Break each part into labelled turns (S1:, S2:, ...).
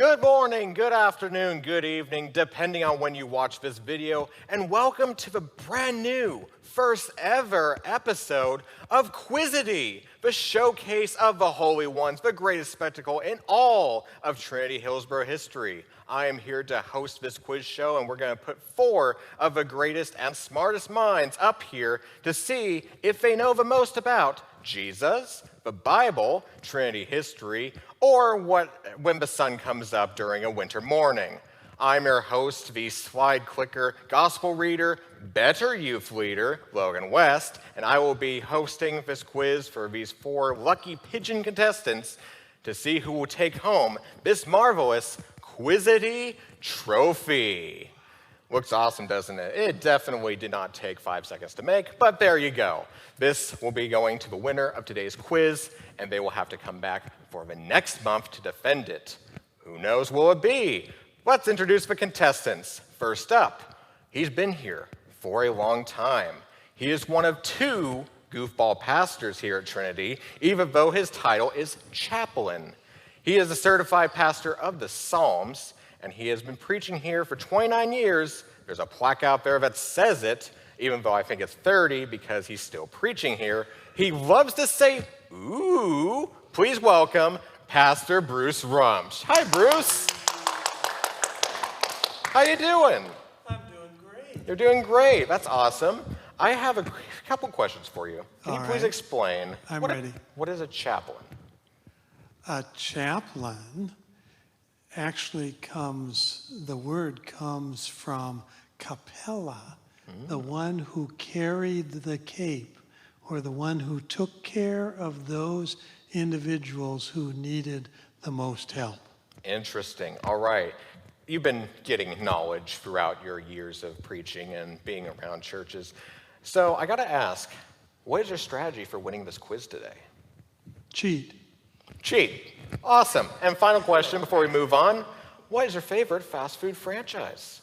S1: Good morning, good afternoon, good evening, depending on when you watch this video, and welcome to the brand new, first ever episode of Quizity, the showcase of the Holy Ones, the greatest spectacle in all of Trinity Hillsborough history. I am here to host this quiz show, and we're going to put 4 of the greatest and smartest minds up here to see if they know the most about Jesus, the Bible, Trinity history, or when the sun comes up during a winter morning. I'm your host, the slide clicker, gospel reader, better youth leader, Logan West, and I will be hosting this quiz for these 4 lucky pigeon contestants to see who will take home this marvelous Quizity Trophy. Looks awesome, doesn't it? It definitely did not take 5 seconds to make, but there you go. This will be going to the winner of today's quiz, and they will have to come back for the next month to defend it. Who knows will it be? Let's introduce the contestants. First up, he's been here for a long time. He is one of 2 goofball pastors here at Trinity, even though his title is chaplain. He is a certified pastor of the Psalms, and he has been preaching here for 29 years. There's a plaque out there that says it, even though I think it's 30 because he's still preaching here. He loves to say, ooh. Please welcome Pastor Bruce Rumsch. Hi, Bruce. How you doing?
S2: I'm doing great.
S1: You're doing great. That's awesome. I have a couple questions for you. Can you please explain?
S2: I'm ready.
S1: What is a chaplain?
S2: A chaplain actually the word comes from capella, the one who carried the cape, or the one who took care of those individuals who needed the most help.
S1: Interesting. All right. You've been getting knowledge throughout your years of preaching and being around churches. So I got to ask, what is your strategy for winning this quiz today?
S2: Cheat.
S1: Cheat. Awesome. And final question before we move on. What is your favorite fast food franchise?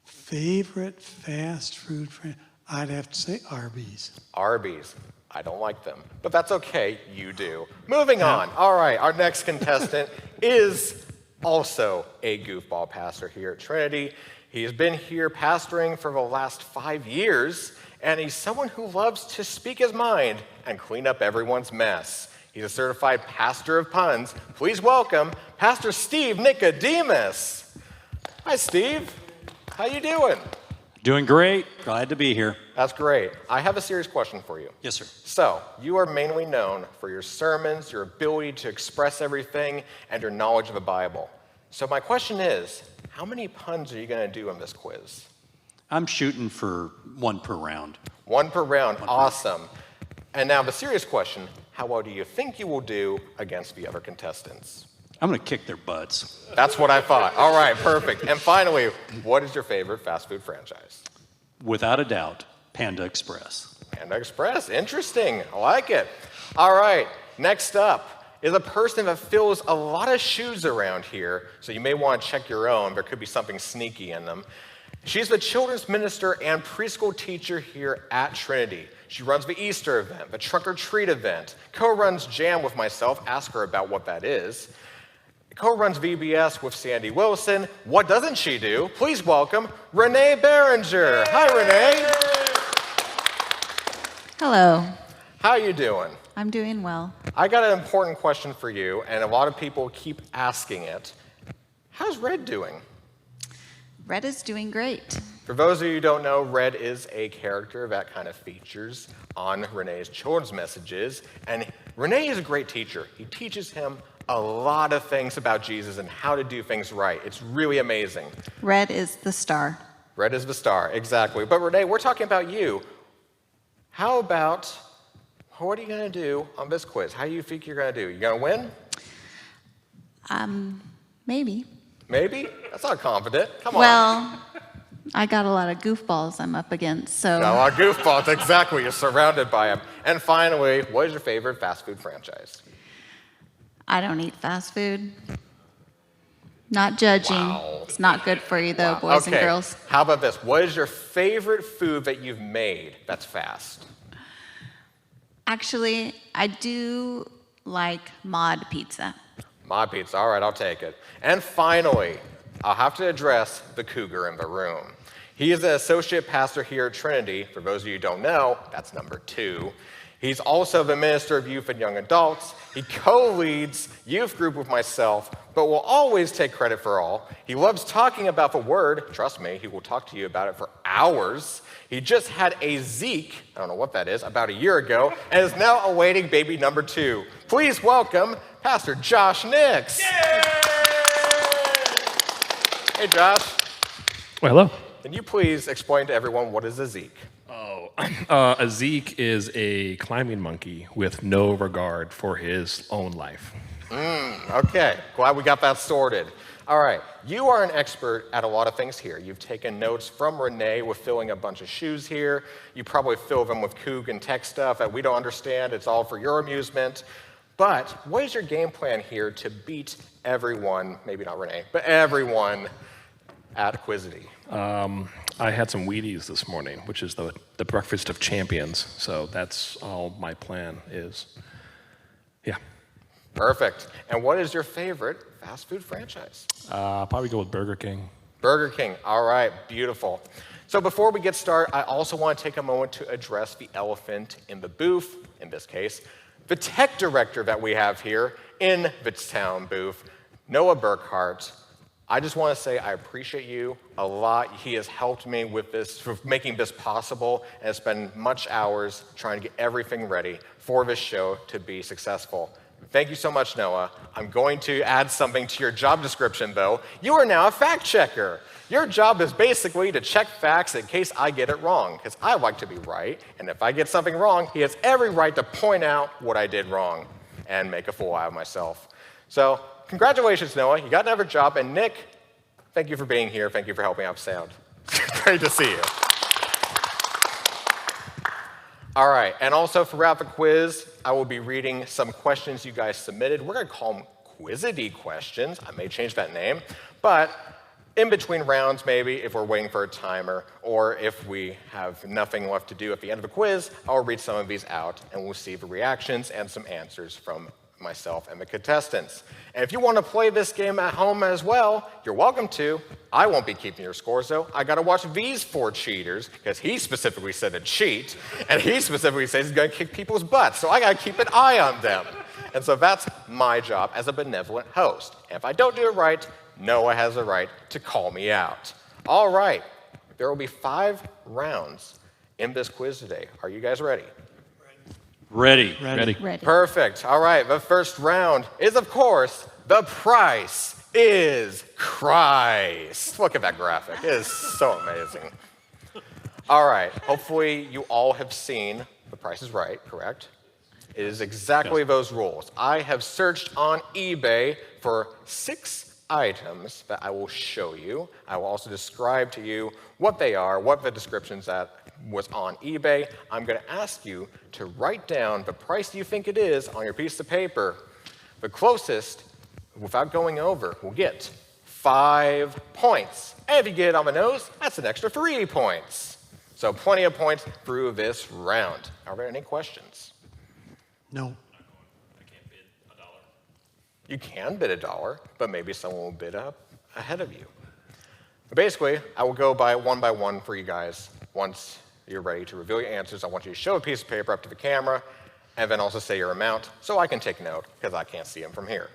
S2: Favorite fast food franchise? I'd have to say Arby's.
S1: Arby's. I don't like them, but that's okay. You do. Moving on. All right. Our next contestant is also a goofball pastor here at Trinity. He's been here pastoring for the last 5 years, and he's someone who loves to speak his mind and clean up everyone's mess. He's a certified pastor of puns. Please welcome Pastor Steve Nicodemus. Hi, Steve. How you doing?
S3: Doing great. Glad to be here.
S1: That's great. I have a serious question for you.
S3: Yes, sir.
S1: So, you are mainly known for your sermons, your ability to express everything, and your knowledge of the Bible. So my question is, how many puns are you going to do in this quiz?
S3: I'm shooting for 1 per round.
S1: 1 per round. Awesome. And now the serious question, how well do you think you will do against the other contestants?
S3: I'm going to kick their butts.
S1: That's what I thought. All right, perfect. And finally, what is your favorite fast food franchise?
S3: Without a doubt, Panda Express.
S1: Panda Express. Interesting. I like it. All right, next up is a person that fills a lot of shoes around here, so you may want to check your own. There could be something sneaky in them. She's the children's minister and preschool teacher here at Trinity. She runs the Easter event, the Trunk or Treat event, co-runs Jam with myself, ask her about what that is, co-runs VBS with Sandy Wilson. What doesn't she do? Please welcome Rene Barringer. Hi, Rene.
S4: Hello.
S1: How you doing?
S4: I'm doing well.
S1: I got an important question for you, and a lot of people keep asking it. How's Red doing?
S4: Red is doing great.
S1: For those of you who don't know, Red is a character that kind of features on Rene's children's messages, and Rene is a great teacher. He teaches him a lot of things about Jesus and how to do things right. It's really amazing.
S4: Red is the star.
S1: Red is the star, exactly. But Rene, we're talking about you. What are you going to do on this quiz? How do you think you're going to do? You going to win?
S4: Maybe.
S1: Maybe? That's not confident. Come on.
S4: Well, I got a lot of goofballs I'm up against, so.
S1: Got a lot of goofballs, exactly. You're surrounded by them. And finally, what is your favorite fast food franchise?
S4: I don't eat fast food. Not judging.
S1: Wow.
S4: It's not good for you, though, boys and girls.
S1: How about this? What is your favorite food that you've made that's fast?
S4: Actually, I do like mod pizza.
S1: My pizza. All right, I'll take it. And finally, I'll have to address the cougar in the room. He is the associate pastor here at Trinity. For those of you who don't know, that's number 2. He's also the minister of youth and young adults. He co-leads youth group with myself, but will always take credit for all. He loves talking about the word. Trust me, he will talk to you about it for hours. He just had a Zeke, I don't know what that is, about a year ago, and is now awaiting baby number 2. Please welcome Pastor Josh Nix. Yay! Hey, Josh.
S5: Well, hello.
S1: Can you please explain to everyone what is a Zeke?
S5: A Zeke is a climbing monkey with no regard for his own life.
S1: Okay, glad we got that sorted. All right, you are an expert at a lot of things here. You've taken notes from Rene with filling a bunch of shoes here. You probably fill them with Coug and tech stuff that we don't understand. It's all for your amusement. But what is your game plan here to beat everyone, maybe not Rene, but everyone at Quizity?
S5: I had some Wheaties this morning, which is the breakfast of champions. So that's all my plan is. Yeah.
S1: Perfect. And what is your favorite fast food franchise?
S5: Probably go with Burger King.
S1: Burger King. All right, beautiful. So before we get started, I also want to take a moment to address the elephant in the booth, in this case, the tech director that we have here in the town booth, Noah Burkhart. I just want to say I appreciate you a lot. He has helped me with this, for making this possible, and has spent much hours trying to get everything ready for this show to be successful. Thank you so much, Noah. I'm going to add something to your job description, though. You are now a fact checker. Your job is basically to check facts in case I get it wrong, because I like to be right, and if I get something wrong, he has every right to point out what I did wrong and make a fool out of myself. So, congratulations, Noah. You got another job. And Nick, thank you for being here. Thank you for helping out sound. Great to see you. All right, and also throughout the quiz, I will be reading some questions you guys submitted. We're going to call them Quizity questions. I may change that name. But in between rounds, maybe, if we're waiting for a timer, or if we have nothing left to do at the end of the quiz, I'll read some of these out, and we'll see the reactions and some answers from myself and the contestants. And if you want to play this game at home as well, you're welcome to. I won't be keeping your scores, though. I got to watch these 4 cheaters, because he specifically said to cheat, and he specifically says he's going to kick people's butts, so I got to keep an eye on them. And so that's my job as a benevolent host. And if I don't do it right, Noah has a right to call me out. All right, there will be 5 rounds in this quiz today. Are you guys ready?
S3: Ready.
S4: Ready.
S1: Perfect. All right, the first round is, of course, The Price is Christ. Look at that graphic. It is so amazing. All right, hopefully you all have seen The Price is Right, correct? It is exactly those rules. I have searched on eBay for 6 items that I will show you. I will also describe to you what they are, what the descriptions that was on eBay. I'm going to ask you to write down the price you think it is on your piece of paper. The closest, without going over, will get 5 points. And if you get it on the nose, that's an extra 3 points. So plenty of points through this round. Are there any questions?
S2: No.
S1: You can bid $1, but maybe someone will bid up ahead of you. But basically, I will go by one for you guys. Once you're ready to reveal your answers, I want you to show a piece of paper up to the camera, and then also say your amount, so I can take note, because I can't see them from here.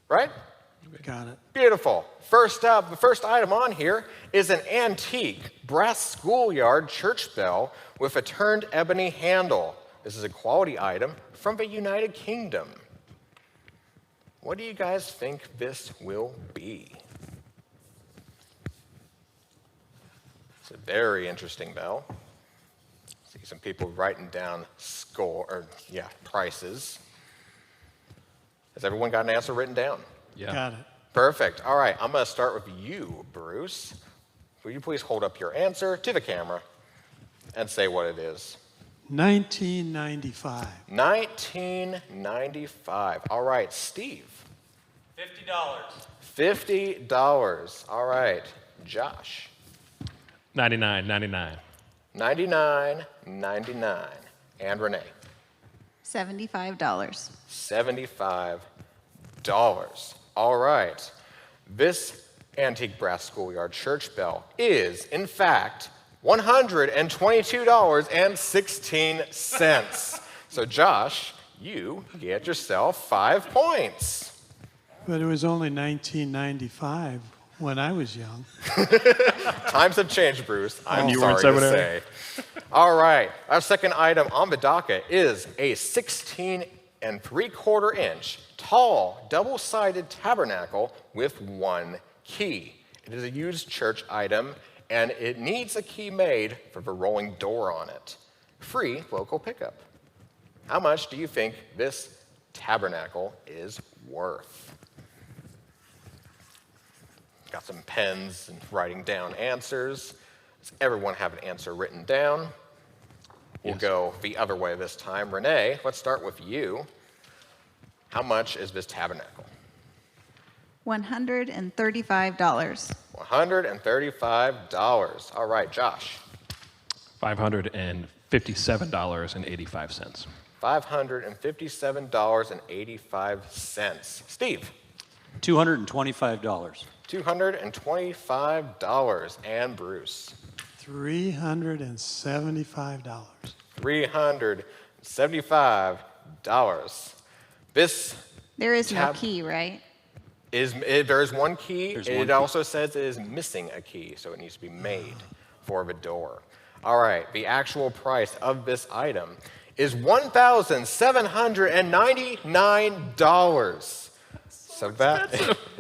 S1: Right?
S2: Got it.
S1: Beautiful. First up, the first item on here is an antique brass schoolyard church bell with a turned ebony handle. This is a quality item from the United Kingdom. What do you guys think this will be? It's a very interesting bell. See some people writing down prices. Has everyone got an answer written down?
S5: Yeah.
S2: Got it.
S1: Perfect. All right, I'm going to start with you, Bruce. Will you please hold up your answer to the camera and say what it is?
S2: 1995.
S1: 1995. All right, Steve.
S6: $50.
S1: $50. All right, Josh.
S5: $99.99.
S1: $99.99. And Rene.
S4: $75.
S1: $75. All right. This antique brass schoolyard church bell is, in fact, $122.16. So, Josh, you get yourself 5 points.
S2: But it was only 1995 when I was young.
S1: Times have changed, Bruce. I'm
S5: you were in
S1: sorry to
S5: seminary?
S1: say. All right. Our second item on the docket is a 16 3/4 inch tall, double-sided tabernacle with one key. It is a used church item, and it needs a key made for the rolling door on it. Free local pickup. How much do you think this tabernacle is worth? Got some pens and writing down answers. Does everyone have an answer written down? We'll go the other way this time. Rene, let's start with you. How much is this tabernacle?
S4: $135.
S1: $135. All right, Josh.
S5: $557.85.
S1: $557.85. Steve.
S3: $225.
S1: $225. And Bruce.
S2: $375.
S1: $375. This
S4: There is no key, right?
S1: there is one key.
S3: There's
S1: It
S3: one key.
S1: also says it is missing a key, so it needs to be made for the door. All right, the actual price of this item is $1,799. So that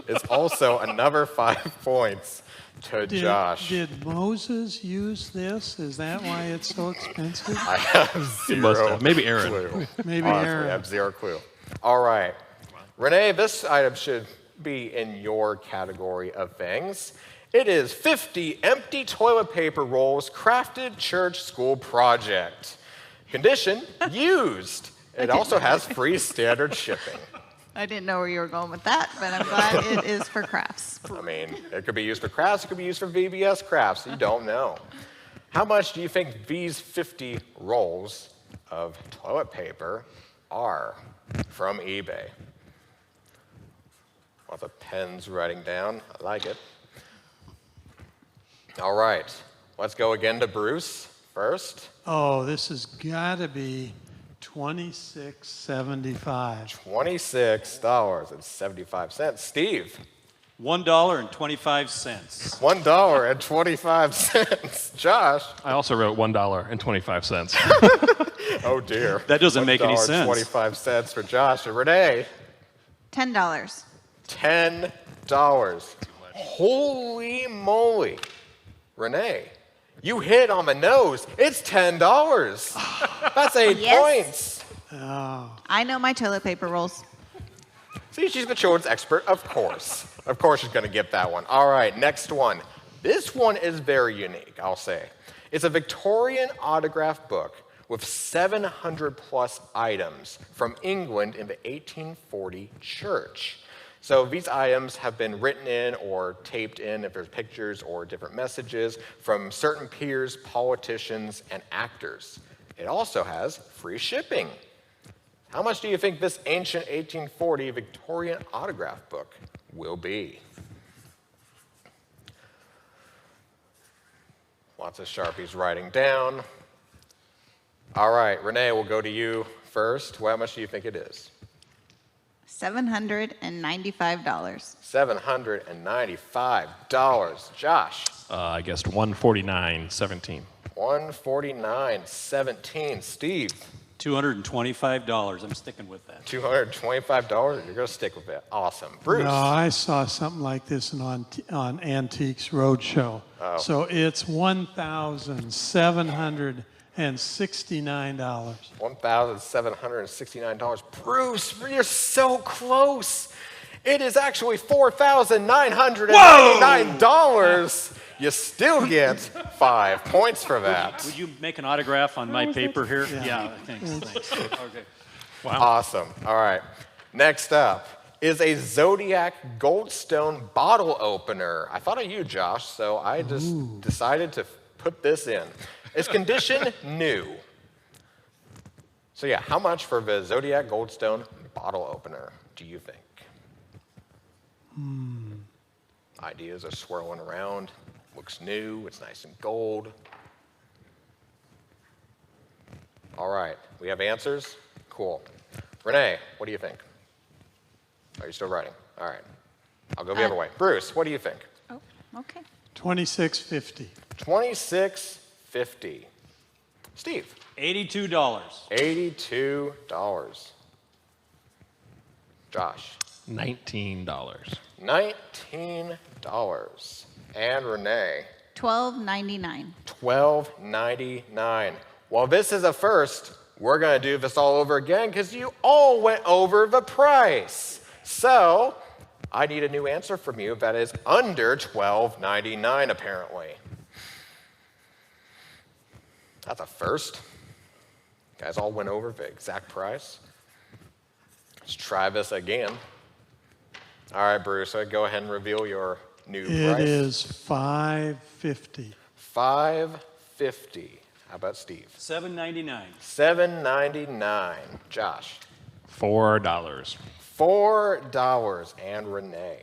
S1: is also another 5 points to Josh.
S2: Did Moses use this? Is that why it's so expensive?
S1: I have
S5: He must
S1: zero
S5: have. Maybe Aaron.
S1: clue.
S2: Maybe
S1: Honestly,
S2: Aaron.
S1: I have zero clue. All right. Renee, this item should be in your category of things. It is 50 empty toilet paper rolls crafted church school project. Condition, used. It also has free standard shipping.
S4: I didn't know where you were going with that, but I'm glad it is for crafts.
S1: I mean, it could be used for crafts, it could be used for VBS crafts, you don't know. How much do you think these 50 rolls of toilet paper are from eBay? Lots of pens writing down, I like it. All right, let's go again to Bruce first.
S2: Oh, this has got to be $26.75.
S1: $26.75. Steve.
S3: $1.25.
S1: $1.25. Josh.
S5: I also wrote $1.25.
S1: Oh dear.
S3: That doesn't make any sense.
S1: $1.25 for Josh. And Renee.
S4: $10.
S1: $10. Holy moly. Renee, you hit on the nose. It's $10. That's 8
S4: Yes.
S1: points.
S2: Oh,
S4: I know my toilet paper rolls.
S1: See, she's the children's expert, of course. Of course she's going to get that one. All right, next one. This one is very unique, I'll say. It's a Victorian autograph book with 700 plus items from England in the 1840 church. So these items have been written in or taped in, if there's pictures or different messages, from certain peers, politicians, and actors. It also has free shipping. How much do you think this ancient 1840 Victorian autograph book will be? Lots of Sharpies writing down. All right, Renee, we'll go to you first. Well, how much do you think it is?
S4: $795.
S1: $795. Josh?
S5: I guessed $149.17.
S1: $149.17. Steve?
S3: $225. I'm sticking with that.
S1: $225. You're going to stick with it. Awesome. Bruce?
S2: no, I saw something like this on Antiques Roadshow.
S1: Oh.
S2: So it's $1,769.
S1: $1,769. Bruce, you're so close. It is actually $4,999. You still get 5 points for that.
S3: Would you make an autograph on my paper here? Yeah, thanks. Okay.
S1: Awesome. All right. Next up is a Zodiac Goldstone bottle opener. I thought of you, Josh, so I just decided to put this in. It's condition new. So yeah, how much for the Zodiac Goldstone bottle opener do you think? Ideas are swirling around. Looks new. It's nice and gold. All right. We have answers? Cool. Rene, what do you think? Are you still writing? All right. I'll go the other way. Bruce, what do you think?
S4: Oh, okay.
S2: $26.50.
S1: $26.50. Steve?
S3: $82.
S1: $82. Josh?
S5: $19.
S1: $19. And Rene?
S4: $12.99.
S1: $12.99. Well, this is a first. We're going to do this all over again because you all went over the price. So I need a new answer from you that is under $12.99, apparently. That's a first. You guys all went over the exact price. Let's try this again. All right, Bruce, go ahead and reveal your new price.
S2: It is $5.50.
S1: $5.50. How about Steve?
S3: $7.99.
S1: $7.99. Josh?
S5: $4.
S1: $4. And Rene?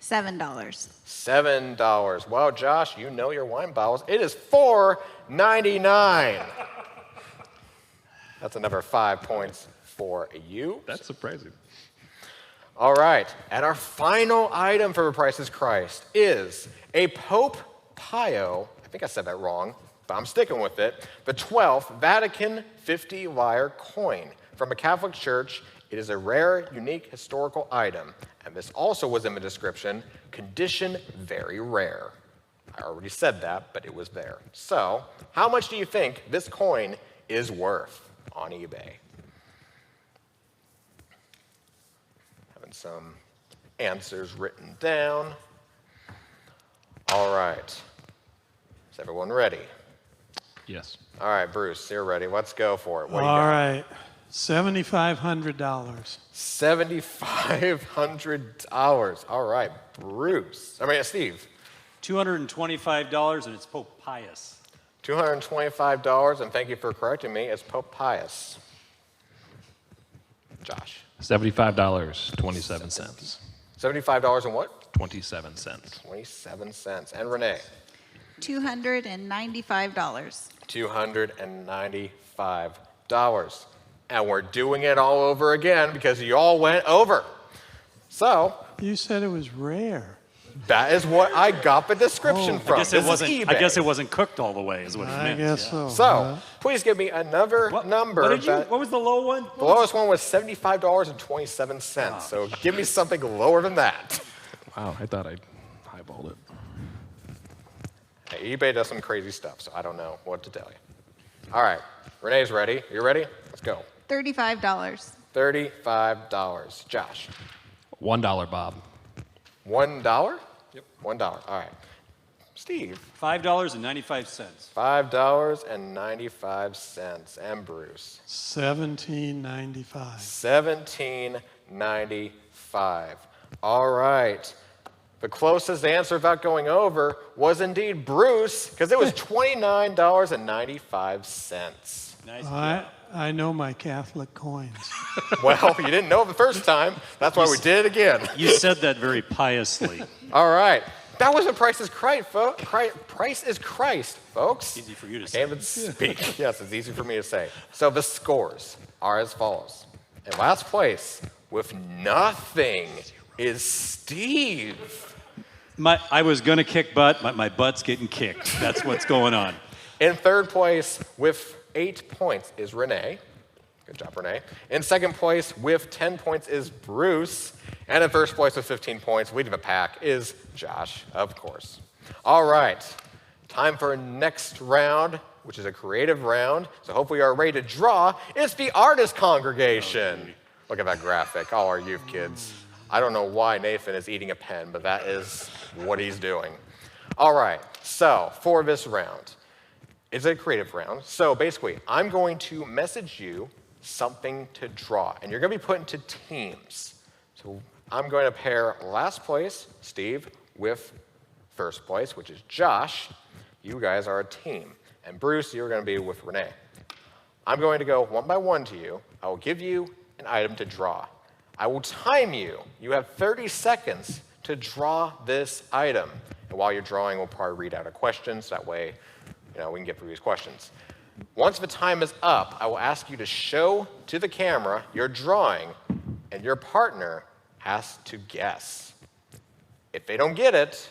S4: $7.
S1: $7. Well, Josh, you know your wine bottles. It is $4.99. That's another 5 points for you.
S5: That's surprising.
S1: All right, and our final item for The Price is Christ is a Pope Pio, I think I said that wrong, but I'm sticking with it, the 12th Vatican 50 lyre coin from a Catholic church. It is a rare, unique historical item, and this also was in the description, condition very rare. I already said that, but it was there. So, how much do you think this coin is worth on eBay? Having some answers written down. All right. Is everyone ready?
S5: Yes.
S1: All right, Bruce, you're ready. Let's go for it. What do you
S2: All
S1: got?
S2: right. $7,500.
S1: $7,500. All right, Steve.
S3: $225, and it's Pope Pius.
S1: $225, and thank you for correcting me. It's Pope Pius. Josh.
S5: $75, 27 cents.
S1: $75 and what?
S5: 27 cents.
S1: 27 cents. And Rene.
S4: $295.
S1: $295. And we're doing it all over again because you all went over. So
S2: You said it was rare.
S1: that is what I got the description from.
S3: I guess it wasn't cooked all the way, is what it
S2: I
S3: meant.
S2: guess so.
S1: So please give me another number.
S3: What was the low one?
S1: The lowest one was $75.27. So give me something lower than that.
S5: Wow, I thought I highballed it.
S1: Hey, eBay does some crazy stuff, so I don't know what to tell you. All right, Renee's ready. You ready? Let's go.
S4: $35.
S1: $35. Josh.
S5: $1, Bob.
S1: $1? Yep. $1. All right. Steve.
S3: $5.95.
S1: $5.95. And Bruce.
S2: $17.95.
S1: $17.95. All right. The closest answer without going over was indeed Bruce, because it was $29.95.
S3: Nice.
S2: I know my Catholic coins.
S1: Well, you didn't know the first time. That's why we did it again.
S3: You said that very piously.
S1: All right. That was the Price is Christ, folks. Price is Christ, folks.
S3: Easy for you to
S1: I can't even speak. Yes, it's easy for me to say. So the scores are as follows. In last place, with nothing, is Steve.
S3: I was going to kick butt, but my butt's getting kicked. That's what's going on.
S1: In third place, with 8 points, is Rene. Good job, Rene. In second place, with 10 points, is Bruce. And in first place, with 15 points, leading the pack, is Josh, of course. All right, time for our next round, which is a creative round. So hopefully you are ready to draw. It's the artist congregation. Look at that graphic, all our youth kids. I don't know why Nathan is eating a pen, but that is what he's doing. All right, so for this round, it's a creative round. So basically, I'm going to message you something to draw, and you're going to be put into teams. So I'm going to pair last place, Steve, with first place, which is Josh. You guys are a team. And Bruce, you're going to be with Rene. I'm going to go one by one to you. I will give you an item to draw. I will time you. You have 30 seconds to draw this item. And while you're drawing, we'll probably read out a question, so that way we can get through these questions. Once the time is up, I will ask you to show to the camera your drawing, and your partner has to guess. If they don't get it,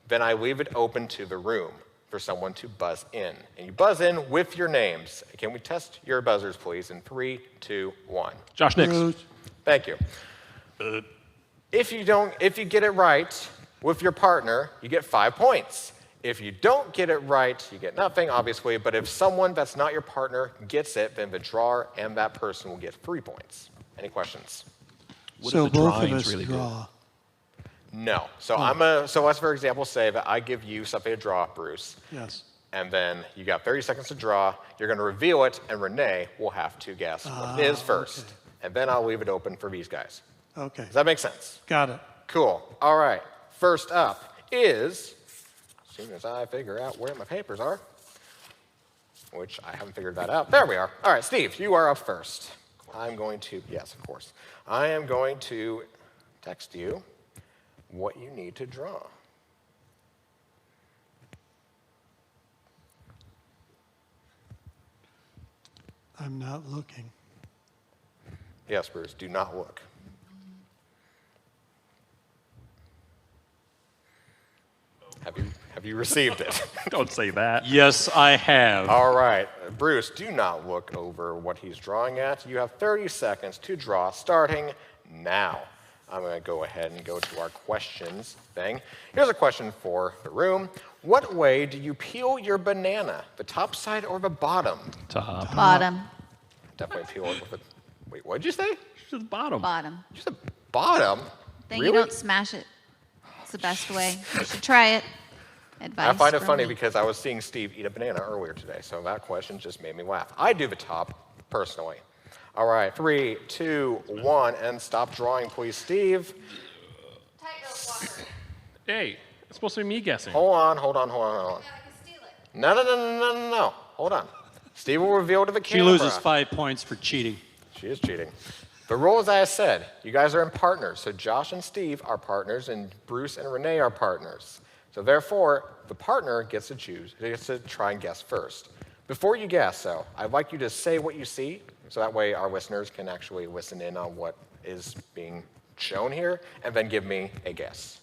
S1: then I leave it open to the room for someone to buzz in. And you buzz in with your names. Can we test your buzzers, please, in 3, 2, 1.
S5: Josh Nix.
S2: Bruce.
S1: Thank you. If you get it right with your partner, you get 5 points. If you don't get it right, you get nothing, obviously. But if someone that's not your partner gets it, then the drawer and that person will get 3 points. Any questions?
S2: So
S5: if the
S2: both of
S5: drawing's
S2: us
S5: really good?
S2: draw.
S1: No. So so let's, for example, say that I give you something to draw, Bruce.
S2: Yes.
S1: And then you got 30 seconds to draw. You're going to reveal it, and Renee will have to guess what it is first.
S2: Okay.
S1: And then I'll leave it open for these guys.
S2: Okay.
S1: Does that make sense?
S2: Got it.
S1: Cool. All right. First up is, as soon as I figure out where my papers are, which I haven't figured that out. There we are. All right, Steve, you are up first. Yes, of course. I am going to text you what you need to draw.
S2: I'm not looking.
S1: Yes, Bruce, do not look. Have you received it?
S5: Don't say that.
S3: Yes, I have.
S1: All right, Bruce, do not look over what he's drawing at. You have 30 seconds to draw, starting now. I'm going to go ahead and go to our questions thing. Here's a question for the room. What way do you peel your banana? The top side or the bottom?
S5: Top.
S4: Bottom.
S1: Definitely peel it with it. Wait, what did you say?
S5: To the bottom.
S4: Bottom.
S1: You said bottom?
S4: Then
S1: Really?
S4: you don't smash it. It's the best way. You should try it. Advice
S1: I find it
S4: from
S1: funny
S4: me.
S1: because I was seeing Steve eat a banana earlier today, so that question just made me laugh. I do the top, personally. All right, 3, 2, 1, and stop drawing, please, Steve.
S5: Hey, it's supposed to be me guessing.
S1: Hold on. No. Hold on. Steve will reveal to the
S3: She
S1: camera.
S3: loses 5 points for cheating.
S1: She is cheating. The rule, as I said, you guys are in partners. So Josh and Steve are partners, and Bruce and Renee are partners. So therefore, the partner gets to choose, gets to try and guess first. Before you guess, though, I'd like you to say what you see, so that way our listeners can actually listen in on what is being shown here, and then give me a guess.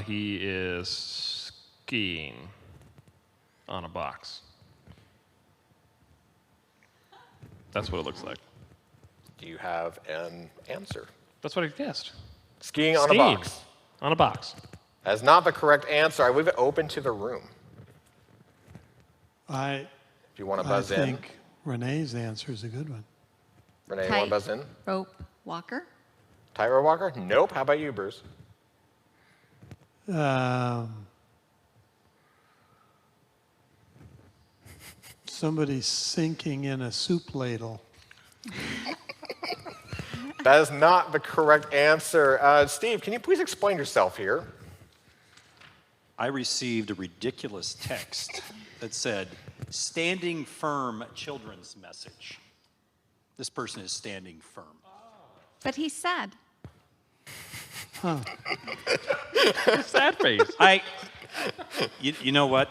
S5: He is skiing on a box. That's what it looks like.
S1: Do you have an answer?
S5: That's what I guessed.
S1: Skiing on a
S5: Skiing.
S1: box.
S5: On a box.
S1: That is not the correct answer. I leave it open to the room.
S2: I
S1: If you want to buzz in.
S2: think Renee's answer is a good one.
S1: Renee, you want to buzz in?
S4: Rope walker.
S1: Tightrope walker? Nope. How about you, Bruce?
S2: Somebody sinking in a soup ladle.
S1: That is not the correct answer. Steve, can you please explain yourself here?
S3: I received a ridiculous text that said, standing firm children's message. This person is standing firm.
S4: But he's sad.
S5: Sad face.
S3: You know what?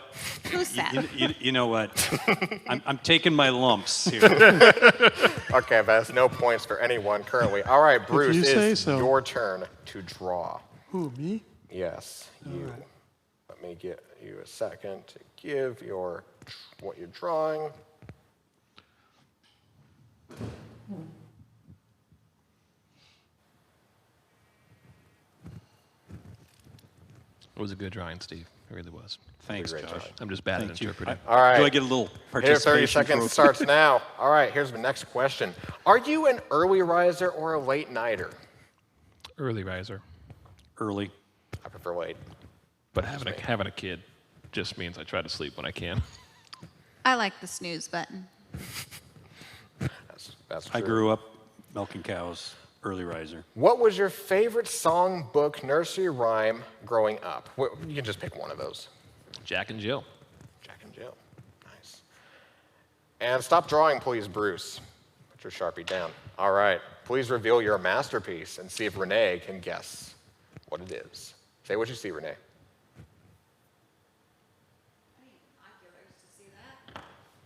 S4: Who's sad?
S3: You know what? I'm taking my lumps here.
S1: Okay, that's no points for anyone currently. All right, Bruce,
S2: you
S1: it
S2: say
S1: is
S2: so.
S1: your turn to draw.
S2: Who, me?
S1: Yes, you.
S2: right.
S1: Let me get you a second to give what you're drawing.
S5: It was a good drawing, Steve. It really was.
S3: Thanks,
S1: Great
S3: Josh.
S1: drawing.
S5: I'm just bad at
S3: Thank you.
S5: interpreting.
S1: All right.
S3: Do I get a little
S1: Here's 30
S3: participation
S1: seconds
S3: trophy?
S1: starts now. All right, here's the next question. Are you an early riser or a late nighter?
S5: Early riser.
S3: Early.
S1: I prefer late.
S5: But having a kid just means I try to sleep when I can.
S4: I like the snooze button.
S1: That's true.
S3: I grew up milking cows, early riser.
S1: What was your favorite song, book, nursery rhyme growing up? You can just pick one of those.
S5: Jack and Jill.
S1: Jack and Jill. Nice. And stop drawing, please, Bruce. Put your Sharpie down. All right. Please reveal your masterpiece and see if Renee can guess what it is. Say what you see, Rene.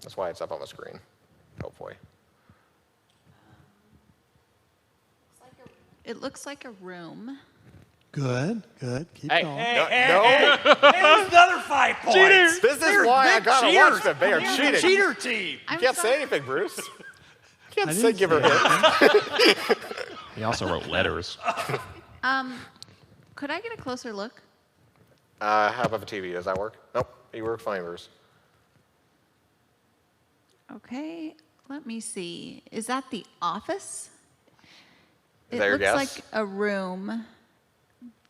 S1: That's why it's up on the screen, hopefully.
S4: It looks like a room.
S2: Good. Keep
S1: Hey,
S2: going.
S1: no.
S3: There's another 5 points.
S1: This is why I gotta watch them. They are cheating.
S3: Cheater team.
S1: You can't say anything, Bruce. You can't
S2: I
S1: say
S2: didn't
S1: give her
S2: say
S1: hints.
S5: He also wrote letters.
S4: Could I get a closer look?
S1: How about the TV? Does that work? Nope. You work fine, Bruce.
S4: Okay, let me see. Is that the office?
S1: Is that your guess?
S4: It looks like a room.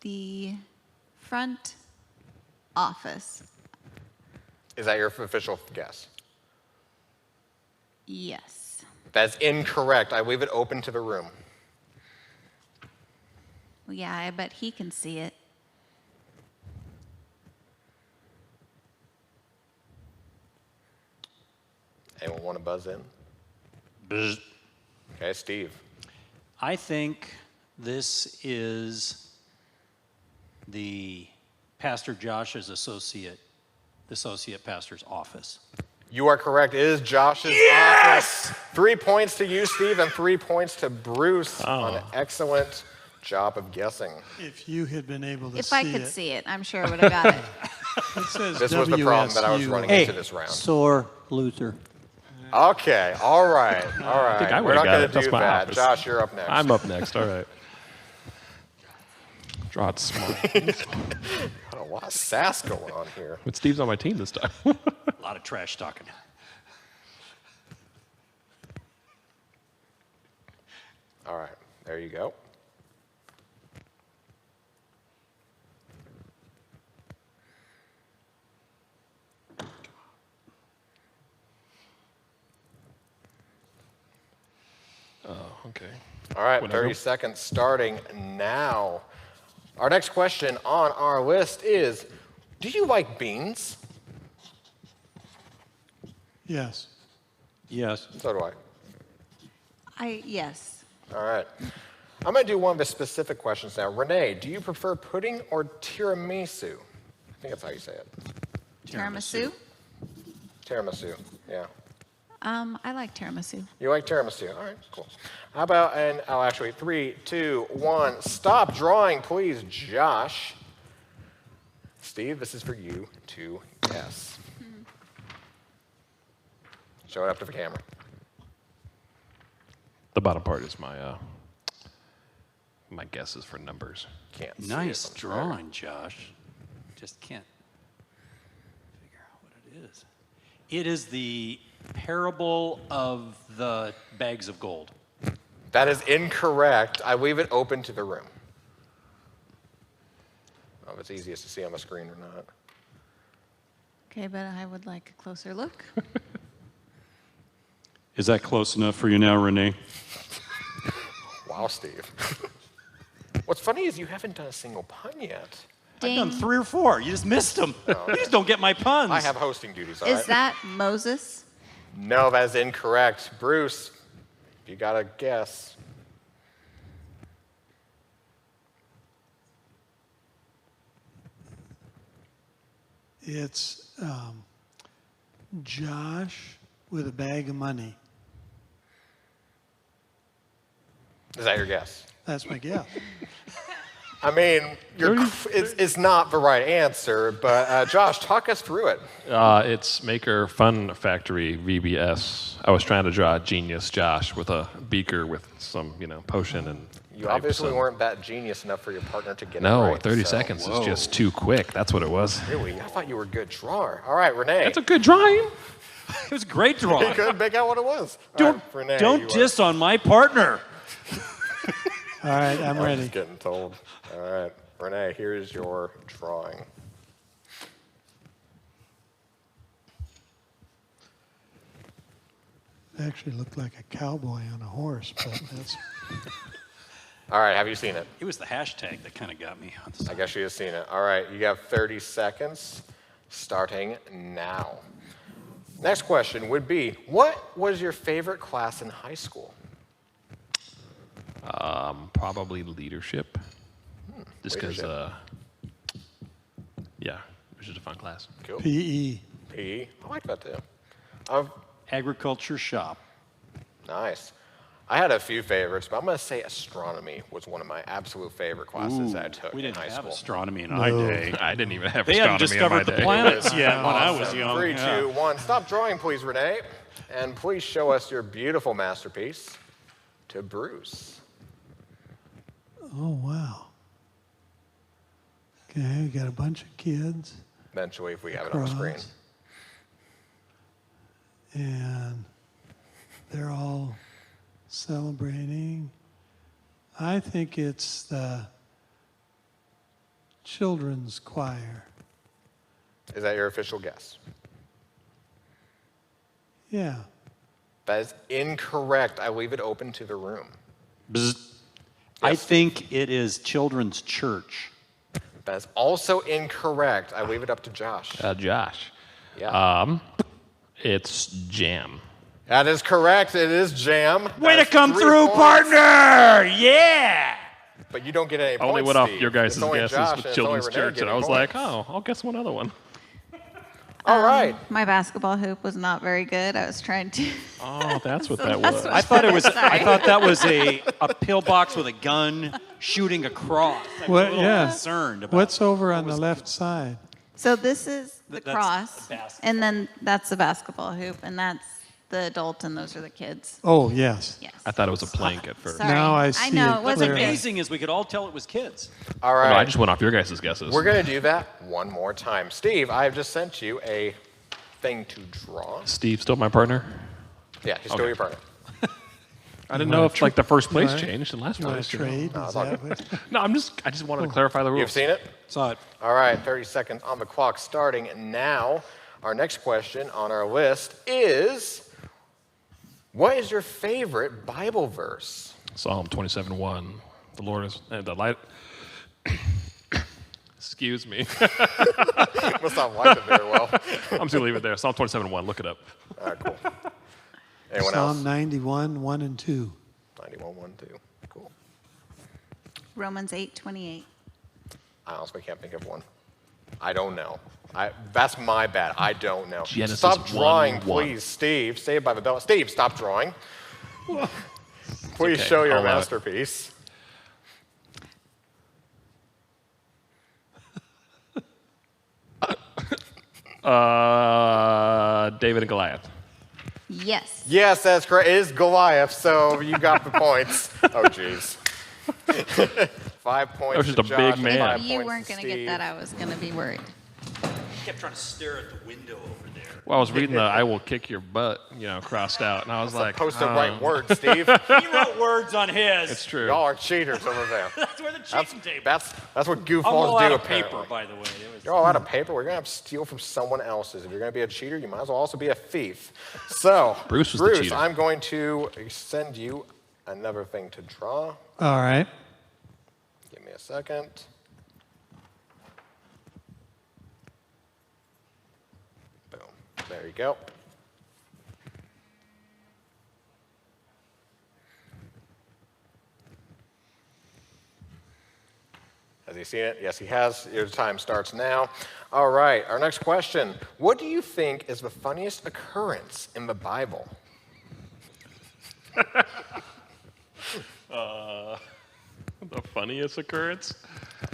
S4: The front office.
S1: Is that your official guess?
S4: Yes.
S1: That's incorrect. I leave it open to the room.
S4: Well, yeah, I bet he can see it.
S1: Anyone want to buzz in?
S3: Bzz.
S1: Okay, Steve.
S3: I think this is the Pastor Josh's associate pastor's office.
S1: You are correct. It is Josh's office. 3 points to you, Steve, and 3 points to Bruce on an excellent job of guessing.
S2: If you had been able to
S4: If
S2: see
S4: I could
S2: it.
S4: see it, I'm sure I would have got it.
S2: It says
S1: This was the problem that I was
S2: WSU.
S1: running
S6: Hey,
S1: into this round.
S6: sore loser.
S1: Okay, all right.
S5: I think I
S1: We're
S5: would've
S1: not
S5: got
S1: going
S5: it.
S1: to
S5: That's
S1: do
S5: my
S1: that.
S5: office.
S1: Josh, you're up next.
S5: I'm up next. All right. Draw it small.
S1: Got a lot of sass going on here.
S5: But Steve's on my team this time.
S3: A lot of trash talking.
S1: All right, there you go.
S5: Okay.
S1: All right,
S5: Whatever.
S1: 30 seconds starting now. Our next question on our list is, do you like beans?
S2: Yes.
S3: Yes.
S1: So do I.
S4: Yes.
S1: All right. I'm going to do one of the specific questions now. Renee, do you prefer pudding or tiramisu? I think that's how you say it.
S4: Tiramisu?
S1: Tiramisu, yeah.
S4: I like tiramisu.
S1: You like tiramisu? All right, cool. How about, and I'll actually, 3, 2, 1, stop drawing, please, Josh. Steve, this is for you to guess. Show it up to the camera.
S5: The bottom part is my my guesses for numbers.
S1: Can't see
S3: Nice
S1: it from there.
S3: drawing, Josh. Just can't figure out what it is. It is the parable of the bags of gold.
S1: That is incorrect. I leave it open to the room. I don't know if it's easiest to see on the screen or not.
S4: Okay, but I would like a closer look.
S7: Is that close enough for you now, Renee?
S1: Wow, Steve. What's funny is you haven't done a single pun yet.
S3: I've done
S4: Ding.
S3: 3 or 4. You just missed them. You just don't get my puns.
S1: I have hosting duties, all
S4: Is
S1: right?
S4: that Moses?
S1: No, that is incorrect. Bruce, you got to guess.
S2: It's Josh with a bag of money.
S1: Is that your guess?
S2: That's my guess.
S1: I mean, it's not the right answer, but Josh, talk us through it.
S5: It's Maker Fun Factory VBS. I was trying to draw a genius Josh with a beaker with some, potion and.
S1: You
S5: pipes
S1: obviously
S5: and-
S1: weren't that genius enough for your partner to get it
S5: No,
S1: right.
S5: 30
S1: so-
S5: seconds is just too quick. That's what it was.
S1: Really? I thought you were a good drawer. All right, Renee.
S5: That's a good drawing.
S3: It was a great
S1: You
S3: drawing.
S1: couldn't make out what it was. All
S3: Don't,
S1: right, Renee,
S3: don't
S1: you are-
S3: diss on my partner.
S2: All right, I'm
S1: I'm
S2: ready.
S1: just getting told. All right, Renee, here's your drawing.
S2: It actually looked like a cowboy on a horse, but that's
S1: All right, have you seen it?
S3: It was the hashtag that kind of got me on the
S1: I
S3: side.
S1: guess you have seen it. All right, you have 30 seconds starting now. Next question would be, what was your favorite class in high school?
S5: Probably leadership. Just because,
S1: Leadership.
S5: yeah, it was just a fun class.
S1: Cool.
S2: PE.
S1: PE. I like that too.
S3: Agriculture shop.
S1: Nice. I had a few favorites, but I'm going to say astronomy was one of my absolute favorite classes that I took
S3: We
S1: in
S3: didn't
S1: high
S3: have
S1: school.
S3: astronomy in our day.
S5: I didn't even have
S3: They hadn't
S5: astronomy in my
S3: discovered the
S5: day.
S3: planets yet when I was
S1: Awesome.
S3: young.
S1: 3,
S3: Yeah.
S1: 2, 1. Stop drawing, please, Renee. And please show us your beautiful masterpiece to Bruce.
S2: Oh, wow. Okay, we got a bunch of kids.
S1: Eventually, if we have it on the screen.
S2: Cross. And they're all celebrating. I think it's the children's choir.
S1: Is that your official guess?
S2: Yeah.
S1: That is incorrect. I leave it open to the room.
S3: Bzz. I think it is children's church.
S1: That is also incorrect. I leave it up to Josh.
S5: Josh,
S1: Yeah.
S5: it's jam.
S1: That is correct. It is jam.
S3: Way to
S1: That's
S3: come
S1: 3
S3: through,
S1: points.
S3: partner! Yeah!
S1: But you don't get any
S5: I
S1: points,
S5: only went off
S1: Steve.
S5: your guys'
S1: It's only
S5: guesses
S1: Josh
S5: with
S1: and it's only
S5: children's
S1: Renee
S5: church, and
S1: getting
S5: I was like,
S1: points.
S5: oh, I'll guess one other one.
S1: All right.
S4: My basketball hoop was not very good. I was trying to.
S5: Oh, that's what
S4: So
S5: that
S4: that's
S5: was.
S4: what-
S3: I thought it was. I
S4: Sorry.
S3: thought that was a pillbox with a gun shooting across. I was
S2: What-
S3: a little
S2: yeah.
S3: concerned about.
S2: What's over on
S3: was-
S2: the left side?
S4: So this is the
S3: That's
S4: cross,
S3: the basketball.
S4: and then that's the basketball hoop, and that's the adult, and those are the kids.
S2: Oh, yes.
S4: Yes.
S5: I thought it was a plank at first.
S4: Sorry.
S2: Now I see
S4: know
S2: it
S4: it
S3: What's
S4: wasn't
S2: clearly.
S4: good.
S3: amazing is we could all tell it was kids.
S1: All
S5: No,
S1: right.
S5: I just went off your guys' guesses.
S1: We're going to do that one more time. Steve, I have just sent you a thing to draw.
S5: Steve, still my partner?
S1: Yeah, he's still
S5: Okay.
S1: your partner.
S5: I didn't
S2: wanna
S5: know if like the first place
S2: wanna-
S5: changed and last
S2: You want
S5: place.
S2: to
S5: you know.
S2: trade?
S1: No,
S2: Is
S1: it's all
S2: that
S1: good.
S2: what?
S5: No, I just wanted to clarify the rules.
S1: You've seen it?
S3: Saw it.
S1: All right, 30 seconds on the clock starting now. Our next question on our list is, what is your favorite Bible verse?
S5: Psalm 27:1. The Lord is the light. Excuse me.
S1: Must not like it very well.
S5: I'm just gonna leave it there. Psalm 27:1. Look it up.
S1: All right, cool. Anyone
S2: Psalm
S1: else?
S2: 91, 1 and 2.
S1: 91, 1, 2. Cool.
S4: Romans 8:28.
S1: I honestly can't think of one. I don't know. That's my bad. I don't know.
S5: Genesis
S1: Stop drawing,
S5: 1:1.
S1: please, Steve. Saved by the Bell. Steve, stop drawing. Please
S5: okay.
S1: show your
S5: I'll allow it.
S1: masterpiece.
S5: David and Goliath.
S4: Yes.
S1: Yes, that's correct. It is Goliath, so you got the points. Oh, jeez. 5 points.
S5: That was just
S1: to
S5: a big
S1: Josh and
S5: man.
S1: 5
S4: If you
S1: points
S4: weren't
S1: to
S4: going to get
S1: Steve.
S4: that, I was going to be worried.
S3: Kept trying to stare at the window over there.
S5: Well, I was reading the "I will kick your butt," crossed out, and I was like,
S1: Post the right word, Steve.
S3: He wrote words on his.
S5: It's true.
S1: Y'all are cheaters over there.
S3: That's where the cheating table.
S1: That's what
S3: I'm
S1: goofballs
S3: all
S1: do,
S3: out of
S1: apparently.
S3: paper, by the way. It was-
S1: You're all out of paper. We're going to have to steal from someone else's. If you're going to be a cheater, you might as well also be a thief. So,
S5: Bruce was the cheater.
S1: I'm going to send you another thing to draw.
S2: All right.
S1: Give me a second. Boom. There you go. Has he seen it? Yes, he has. Your time starts now. All right, our next question. What do you think is the funniest occurrence in the Bible?
S5: The funniest occurrence.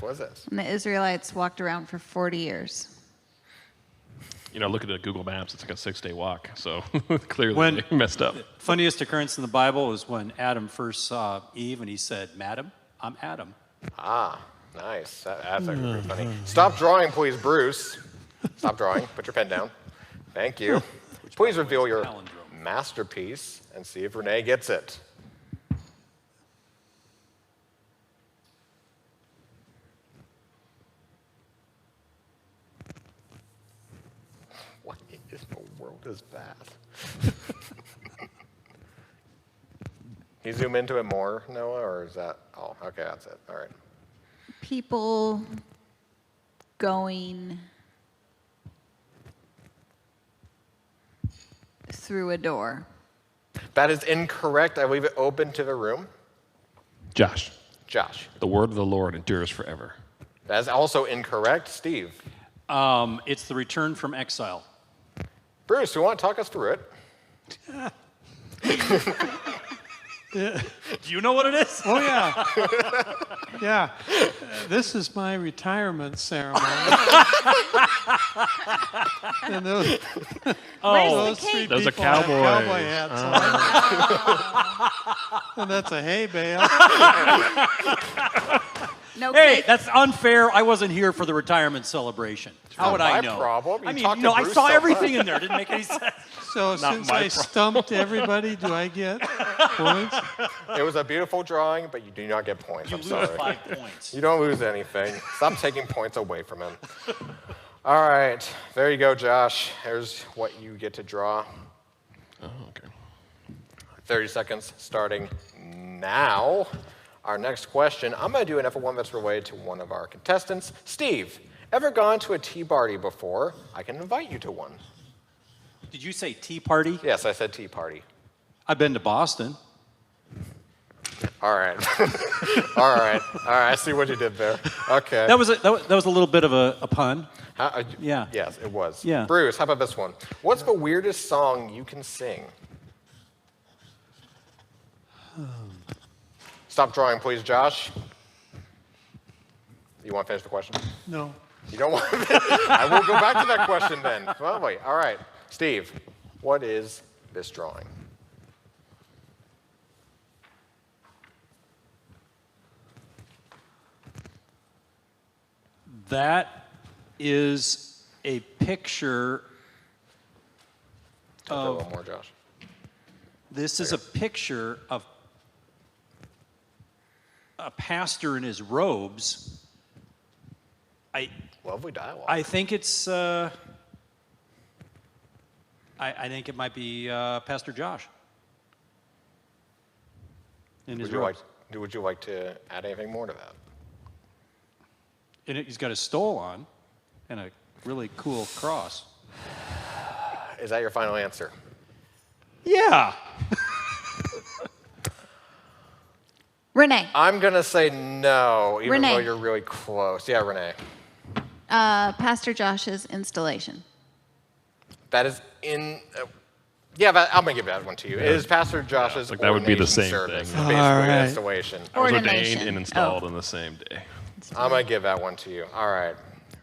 S1: What was this?
S4: And the Israelites walked around for 40 years.
S5: Looking at Google Maps, it's like a 6-day walk. So clearly
S3: When-
S5: they messed up.
S3: Funniest occurrence in the Bible was when Adam first saw Eve and he said, "Madam, I'm Adam."
S1: Ah, nice. That's actually pretty funny. Stop drawing, please, Bruce. Stop drawing. Put your pen down. Thank you. Please reveal your
S3: Palindrome.
S1: masterpiece and see if Renee gets it. What in the world is that? Can you zoom into it more, Noah, or is that? Oh, okay, that's it. All right.
S4: People going through a door.
S1: That is incorrect. I leave it open to the room.
S5: Josh,
S1: Josh.
S5: the word of the Lord endures forever.
S1: That is also incorrect. Steve.
S3: It's the return from exile.
S1: Bruce, you want to talk us through it?
S3: Do you know what it is?
S2: Oh, yeah. Yeah. This is my retirement ceremony. And those
S4: Where's the
S2: three
S4: cake?
S5: Those are
S2: people have
S5: cowboys.
S2: cowboy hats on. And that's a hay bale.
S4: No
S3: Hey,
S4: cake.
S3: that's unfair. I wasn't here for the retirement celebration. How would I
S1: my
S3: know?
S1: problem. You
S3: I mean,
S1: talked to
S3: no, I
S1: Bruce
S3: saw
S1: so
S3: everything
S1: much.
S3: in there. It didn't make any sense.
S2: So since I stumped everybody, do I get points?
S1: It was a beautiful drawing, but you do not get points.
S3: You
S1: I'm
S3: lose
S1: sorry.
S3: 5 points.
S1: You don't lose anything. Stop taking points away from him. All right. There you go, Josh. Here's what you get to draw.
S5: Oh, okay.
S1: 30 seconds starting now. Our next question, I'm going to do another one that's related to one of our contestants. Steve, ever gone to a tea party before? I can invite you to one.
S3: Did you say tea party?
S1: Yes, I said tea party.
S3: I've been to Boston.
S1: All right. All right. I see what you did there. Okay.
S3: That was a little bit of a pun. Yeah.
S1: Yes, it was.
S3: Yeah.
S1: Bruce, how about this one? What's the weirdest song you can sing? Stop drawing, please, Josh. You want to finish the question?
S2: No.
S1: You don't want to? I will go back to that question then. Well, wait. All right. Steve, what is this drawing?
S3: That is a picture
S1: A
S3: of.
S1: little more, Josh.
S3: This is a picture of a pastor in his robes.
S1: Lovely dialogue.
S3: I think it's. I think it might be Pastor Josh. In his robes.
S1: Would you like to add anything more to that?
S3: And he's got a stole on, and a really cool cross.
S1: Is that your final answer?
S3: Yeah.
S4: Rene.
S1: I'm going to say no, even
S4: Rene.
S1: though you're really close. Yeah, Rene.
S4: Pastor Josh's installation.
S1: That is in. I'm going to give that one to you. It is Pastor Josh's
S5: like that would be the
S1: ordination
S5: same
S1: service.
S5: thing.
S1: It's basically
S2: All
S1: an
S2: right.
S1: installation.
S5: I was ordained
S4: Ordination.
S5: and installed
S4: Oh.
S5: on the same day.
S1: I'm going to give that one to you. All right.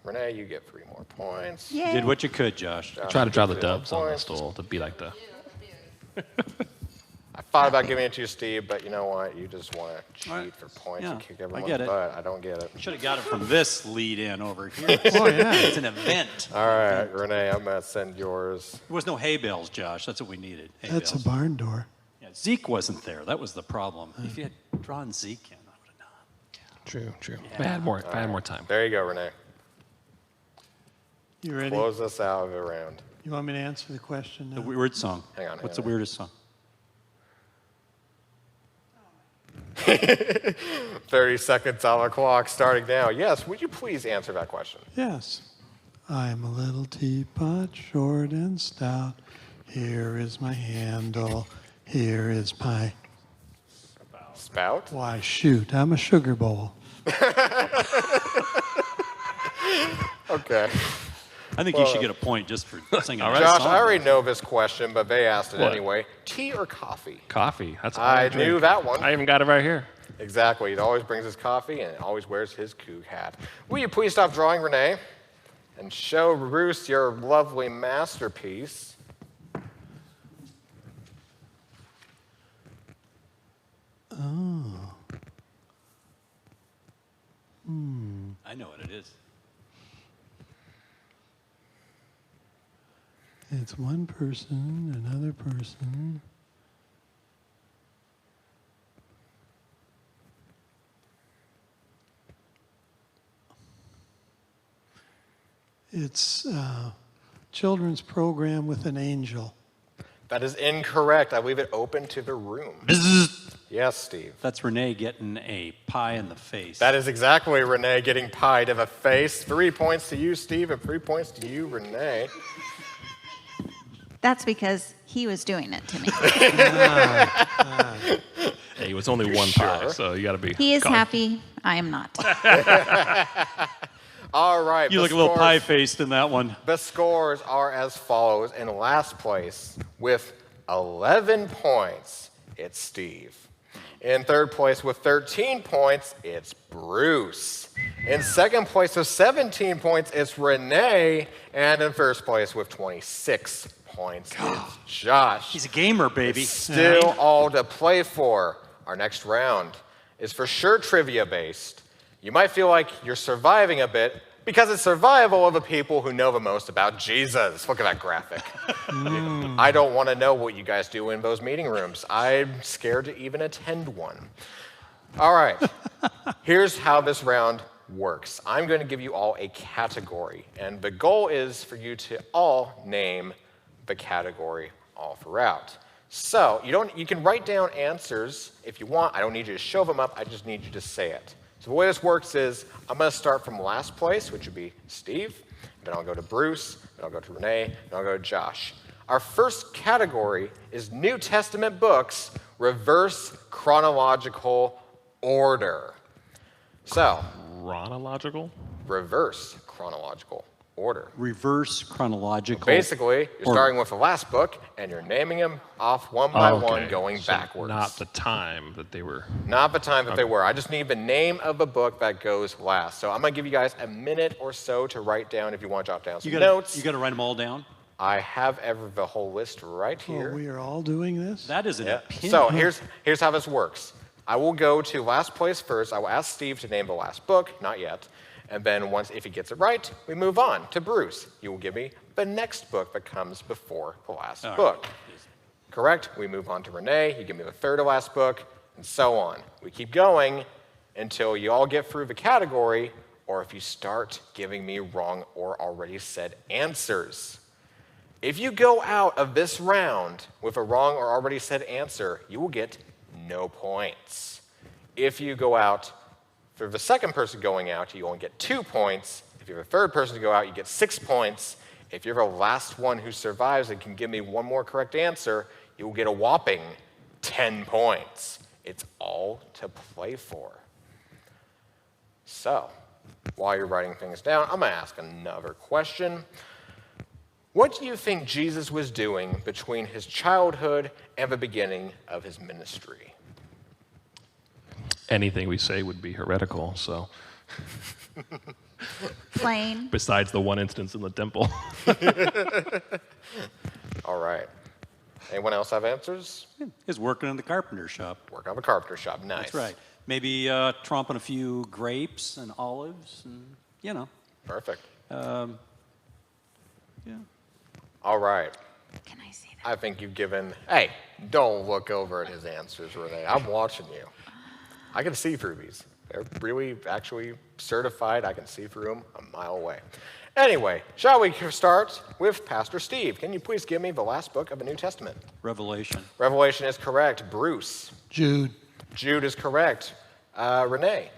S1: Renee, you get 3 more points.
S4: Yay.
S3: Did what you could, Josh.
S1: Josh,
S5: Try to draw the
S1: 3 more
S5: doves on the
S1: points.
S5: stool to be like the.
S1: I thought about giving it to you, Steve, but you know what? You just want to cheat
S3: right.
S1: for points
S3: Yeah,
S1: and kick
S3: I
S1: everyone's
S3: get it.
S1: butt. I don't get it.
S3: Should have got it from this lead in over here.
S2: Oh, yeah.
S3: It's an event.
S1: All right, Renee, I'm going to send yours.
S3: There was no hay bales, Josh. That's what we needed. Hay
S2: That's a
S3: bales.
S2: barn door.
S3: Yeah, Zeke wasn't there. That was the problem. If you had drawn Zeke in, I would have known.
S5: True. If I had more time.
S1: There you go, Renee.
S2: You ready?
S1: Close us out of the round.
S2: You want me to answer the question
S3: The
S2: now?
S3: weird song.
S1: Hang on,
S3: What's
S1: hang
S3: the
S1: on.
S3: weirdest song?
S1: 30 seconds on the clock starting now. Yes, would you please answer that question?
S2: Yes. I'm a little teapot, short and stout. Here is my handle. Here is my...
S1: Spout?
S2: Why, shoot, I'm a sugar bowl.
S1: Okay.
S3: I think you should get a point just for singing that
S1: Josh,
S3: song.
S1: I already know this question, but they asked it
S5: What?
S1: anyway. Tea or coffee?
S5: Coffee. That's all
S1: I
S5: drink.
S1: knew that one.
S5: I even got it right here.
S1: Exactly. He always brings his coffee and always wears his kook hat. Will you please stop drawing, Renee, and show Bruce your lovely masterpiece?
S3: I know what it is.
S2: It's one person, another person. It's a children's program with an angel.
S1: That is incorrect. I leave it open to the room. Yes, Steve.
S3: That's Renee getting a pie in the face.
S1: That is exactly Renee getting pie to the face. 3 points to you, Steve, and 3 points to you, Renee.
S4: That's because he was doing it to me.
S5: Hey, it was only one
S1: sure?
S5: pie, so you got to be.
S4: He is
S5: cautious.
S4: happy I am not.
S1: All right.
S3: You
S1: the
S3: look a little
S1: scores-
S3: pie-faced in that one.
S1: The scores are as follows. In last place with 11 points, it's Steve. In third place with 13 points, it's Bruce. In second place with 17 points, it's Rene. And in first place with 26 points, it's Josh.
S3: He's a gamer, baby.
S1: Still all to play for. Our next round is for sure trivia based. You might feel like you're surviving a bit because it's survival of the people who know the most about Jesus. Look at that graphic. I don't want to know what you guys do in those meeting rooms. I'm scared to even attend one. All right, here's how this round works. I'm going to give you all a category, and the goal is for you to all name the category all throughout. So you can write down answers if you want. I don't need you to show them up. I just need you to say it. So the way this works is I'm going to start from last place, which would be Steve. Then I'll go to Bruce. Then I'll go to Rene. Then I'll go to Josh. Our first category is New Testament books, reverse chronological order. So,
S5: Chronological?
S1: reverse chronological order.
S3: Reverse chronological.
S1: Basically, you're
S3: order.
S1: starting with the last book, and you're naming them off one by one,
S5: Okay,
S1: going
S5: so
S1: backwards.
S5: Not the time that they were.
S1: Not the time that they were. I just need the name of the book that goes last. So I'm going to give you guys a minute or so to write down if you want to jot down some notes.
S3: You got to write them all down?
S1: I have the whole list right
S2: Oh,
S1: here.
S2: we are all doing this?
S3: That is an
S1: Yeah.
S3: opinion.
S1: So here's how this works. I will go to last place first. I will ask Steve to name the last book, not yet. And then if he gets it right, we move on to Bruce. You will give me the next book that comes before the last book. Correct? We move on to Rene. You give me the third to last book, and so on. We keep going until you all get through the category, or if you start giving me wrong or already said answers. If you go out of this round with a wrong or already said answer, you will get no points. If you go out, for the second person going out, you only get 2 points. If you're the third person to go out, you get 6 points. If you're the last one who survives and can give me one more correct answer, you will get a whopping 10 points. It's all to play for. So, while you're writing things down, I'm going to ask another question. What do you think Jesus was doing between his childhood and the beginning of his ministry?
S5: Anything we say would be heretical, so.
S4: Plain.
S5: Besides the one instance in the temple.
S1: All right. Anyone else have answers?
S3: He's working in the carpenter shop.
S1: Work on the carpenter shop. Nice.
S3: That's right. Maybe tromping a few grapes and olives and, you know.
S1: Perfect.
S3: Yeah.
S1: All right.
S4: Can I see that?
S1: I think you've given. Hey, don't look over at his answers, Rene. I'm watching you. I can see through these. They're really actually certified. I can see through them a mile away. Anyway, shall we start with Pastor Steve? Can you please give me the last book of the New Testament?
S3: Revelation.
S1: Revelation is correct. Bruce.
S2: Jude.
S1: Jude is correct. Rene.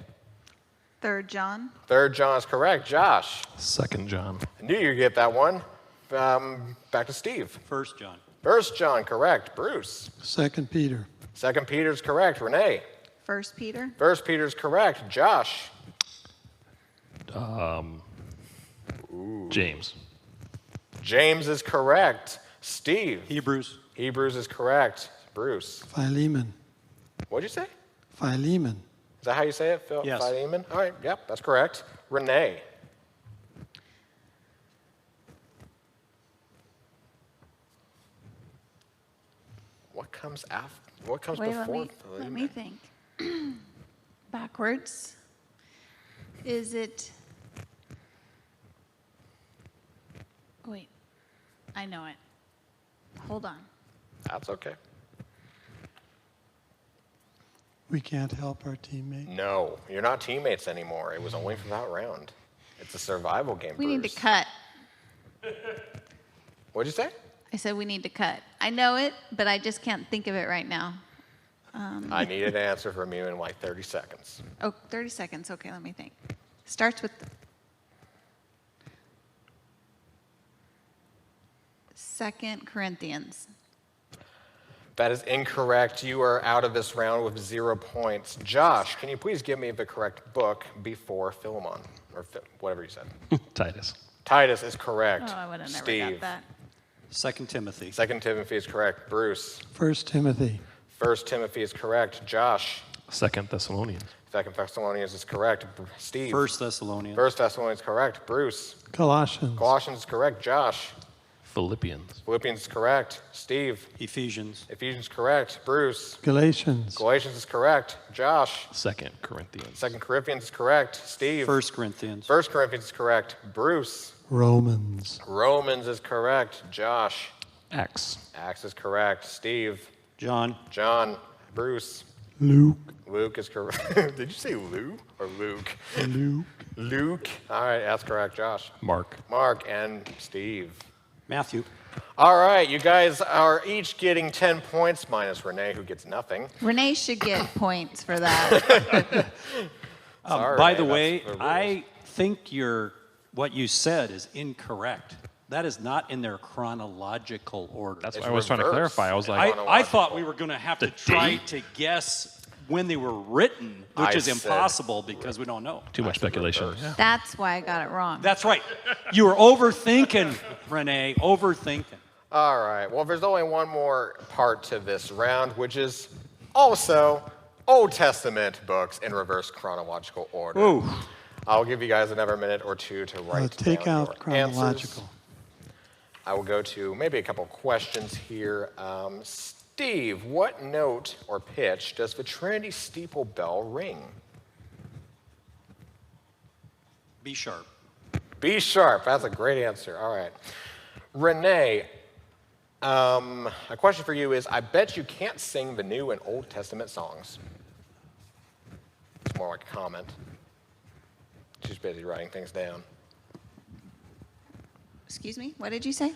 S4: 3rd John.
S1: 3rd John is correct. Josh.
S5: 2nd John.
S1: I knew you'd get that one. Back to Steve.
S3: 1 John.
S1: 1 John, correct. Bruce.
S2: 2 Peter.
S1: 2 Peter is correct. Rene.
S4: 1 Peter.
S1: 1 Peter is correct. Josh.
S5: James.
S1: James is correct. Steve.
S3: Hebrews.
S1: Hebrews is correct. Bruce.
S2: Philemon.
S1: What'd you say?
S2: Philemon.
S1: Is that how you say it?
S3: Yes.
S1: Philemon? All right, yep, that's correct. Rene. What comes after? What comes
S4: Wait,
S1: before
S4: let
S1: Philemon?
S4: me think. Backwards. Is it? Wait, I know it. Hold on.
S1: That's okay.
S2: We can't help our teammate.
S1: No, you're not teammates anymore. It was only for that round. It's a survival game.
S4: We need to
S1: Bruce.
S4: cut.
S1: What'd you say?
S4: I said we need to cut. I know it, but I just can't think of it right now.
S1: I need an answer from you in like 30 seconds.
S4: Oh, 30 seconds. Okay, let me think. Starts with 2 Corinthians.
S1: That is incorrect. You are out of this round with 0 points. Josh, can you please give me the correct book before Philemon? Or whatever you said.
S5: Titus.
S1: Titus is correct.
S4: Oh, I would have never
S1: Steve.
S4: got that.
S3: 2 Timothy.
S1: 2 Timothy is correct. Bruce.
S2: 1 Timothy.
S1: 1 Timothy is correct. Josh.
S5: 2 Thessalonians.
S1: 2 Thessalonians is correct. Steve.
S3: 1 Thessalonians.
S1: 1 Thessalonians is correct. Bruce.
S2: Colossians.
S1: Colossians is correct. Josh.
S5: Philippians.
S1: Philippians is correct. Steve.
S3: Ephesians.
S1: Ephesians is correct. Bruce.
S2: Galatians.
S1: Galatians is correct. Josh.
S5: 2 Corinthians.
S1: 2 Corinthians is correct. Steve.
S3: 1 Corinthians.
S1: 1 Corinthians is correct. Bruce.
S2: Romans.
S1: Romans is correct. Josh.
S5: Acts.
S1: Acts is correct. Steve.
S3: John.
S1: John. Bruce.
S2: Luke.
S1: Luke is correct. Did you say Lou or Luke?
S2: Luke.
S1: Luke. All right, that's correct, Josh.
S5: Mark.
S1: Mark and Steve.
S3: Matthew.
S1: All right, you guys are each getting 10 points minus Rene, who gets nothing.
S4: Renee should get points for that.
S1: Sorry,
S3: By the
S1: that's
S3: way,
S1: the rules.
S3: I think what you said is incorrect. That is not in their chronological order.
S5: That's
S1: It's
S5: what I was trying to
S1: reversed.
S5: clarify. I was
S1: I-
S5: like,
S3: I thought we were going to have to try
S5: date?
S3: to guess when they were written, which
S1: I
S3: is
S1: said-
S3: impossible because we don't know.
S5: too much speculation.
S1: reverse.
S5: Yeah.
S4: That's why I got it wrong.
S3: That's right. You were overthinking, Renee, overthinking.
S1: All right, well, there's only one more part to this round, which is also Old Testament books in reverse chronological order.
S3: Ooh.
S1: I'll give you guys another minute or two to write
S2: Take
S1: down
S2: out
S1: your answers.
S2: chronological.
S1: I will go to maybe a couple questions here. Steve, what note or pitch does the Trinity steeple bell ring?
S3: B sharp.
S1: B sharp. That's a great answer. All right. Renee, a question for you is, I bet you can't sing the New and Old Testament songs. It's more like a comment. She's busy writing things down.
S4: Excuse me? What did you say?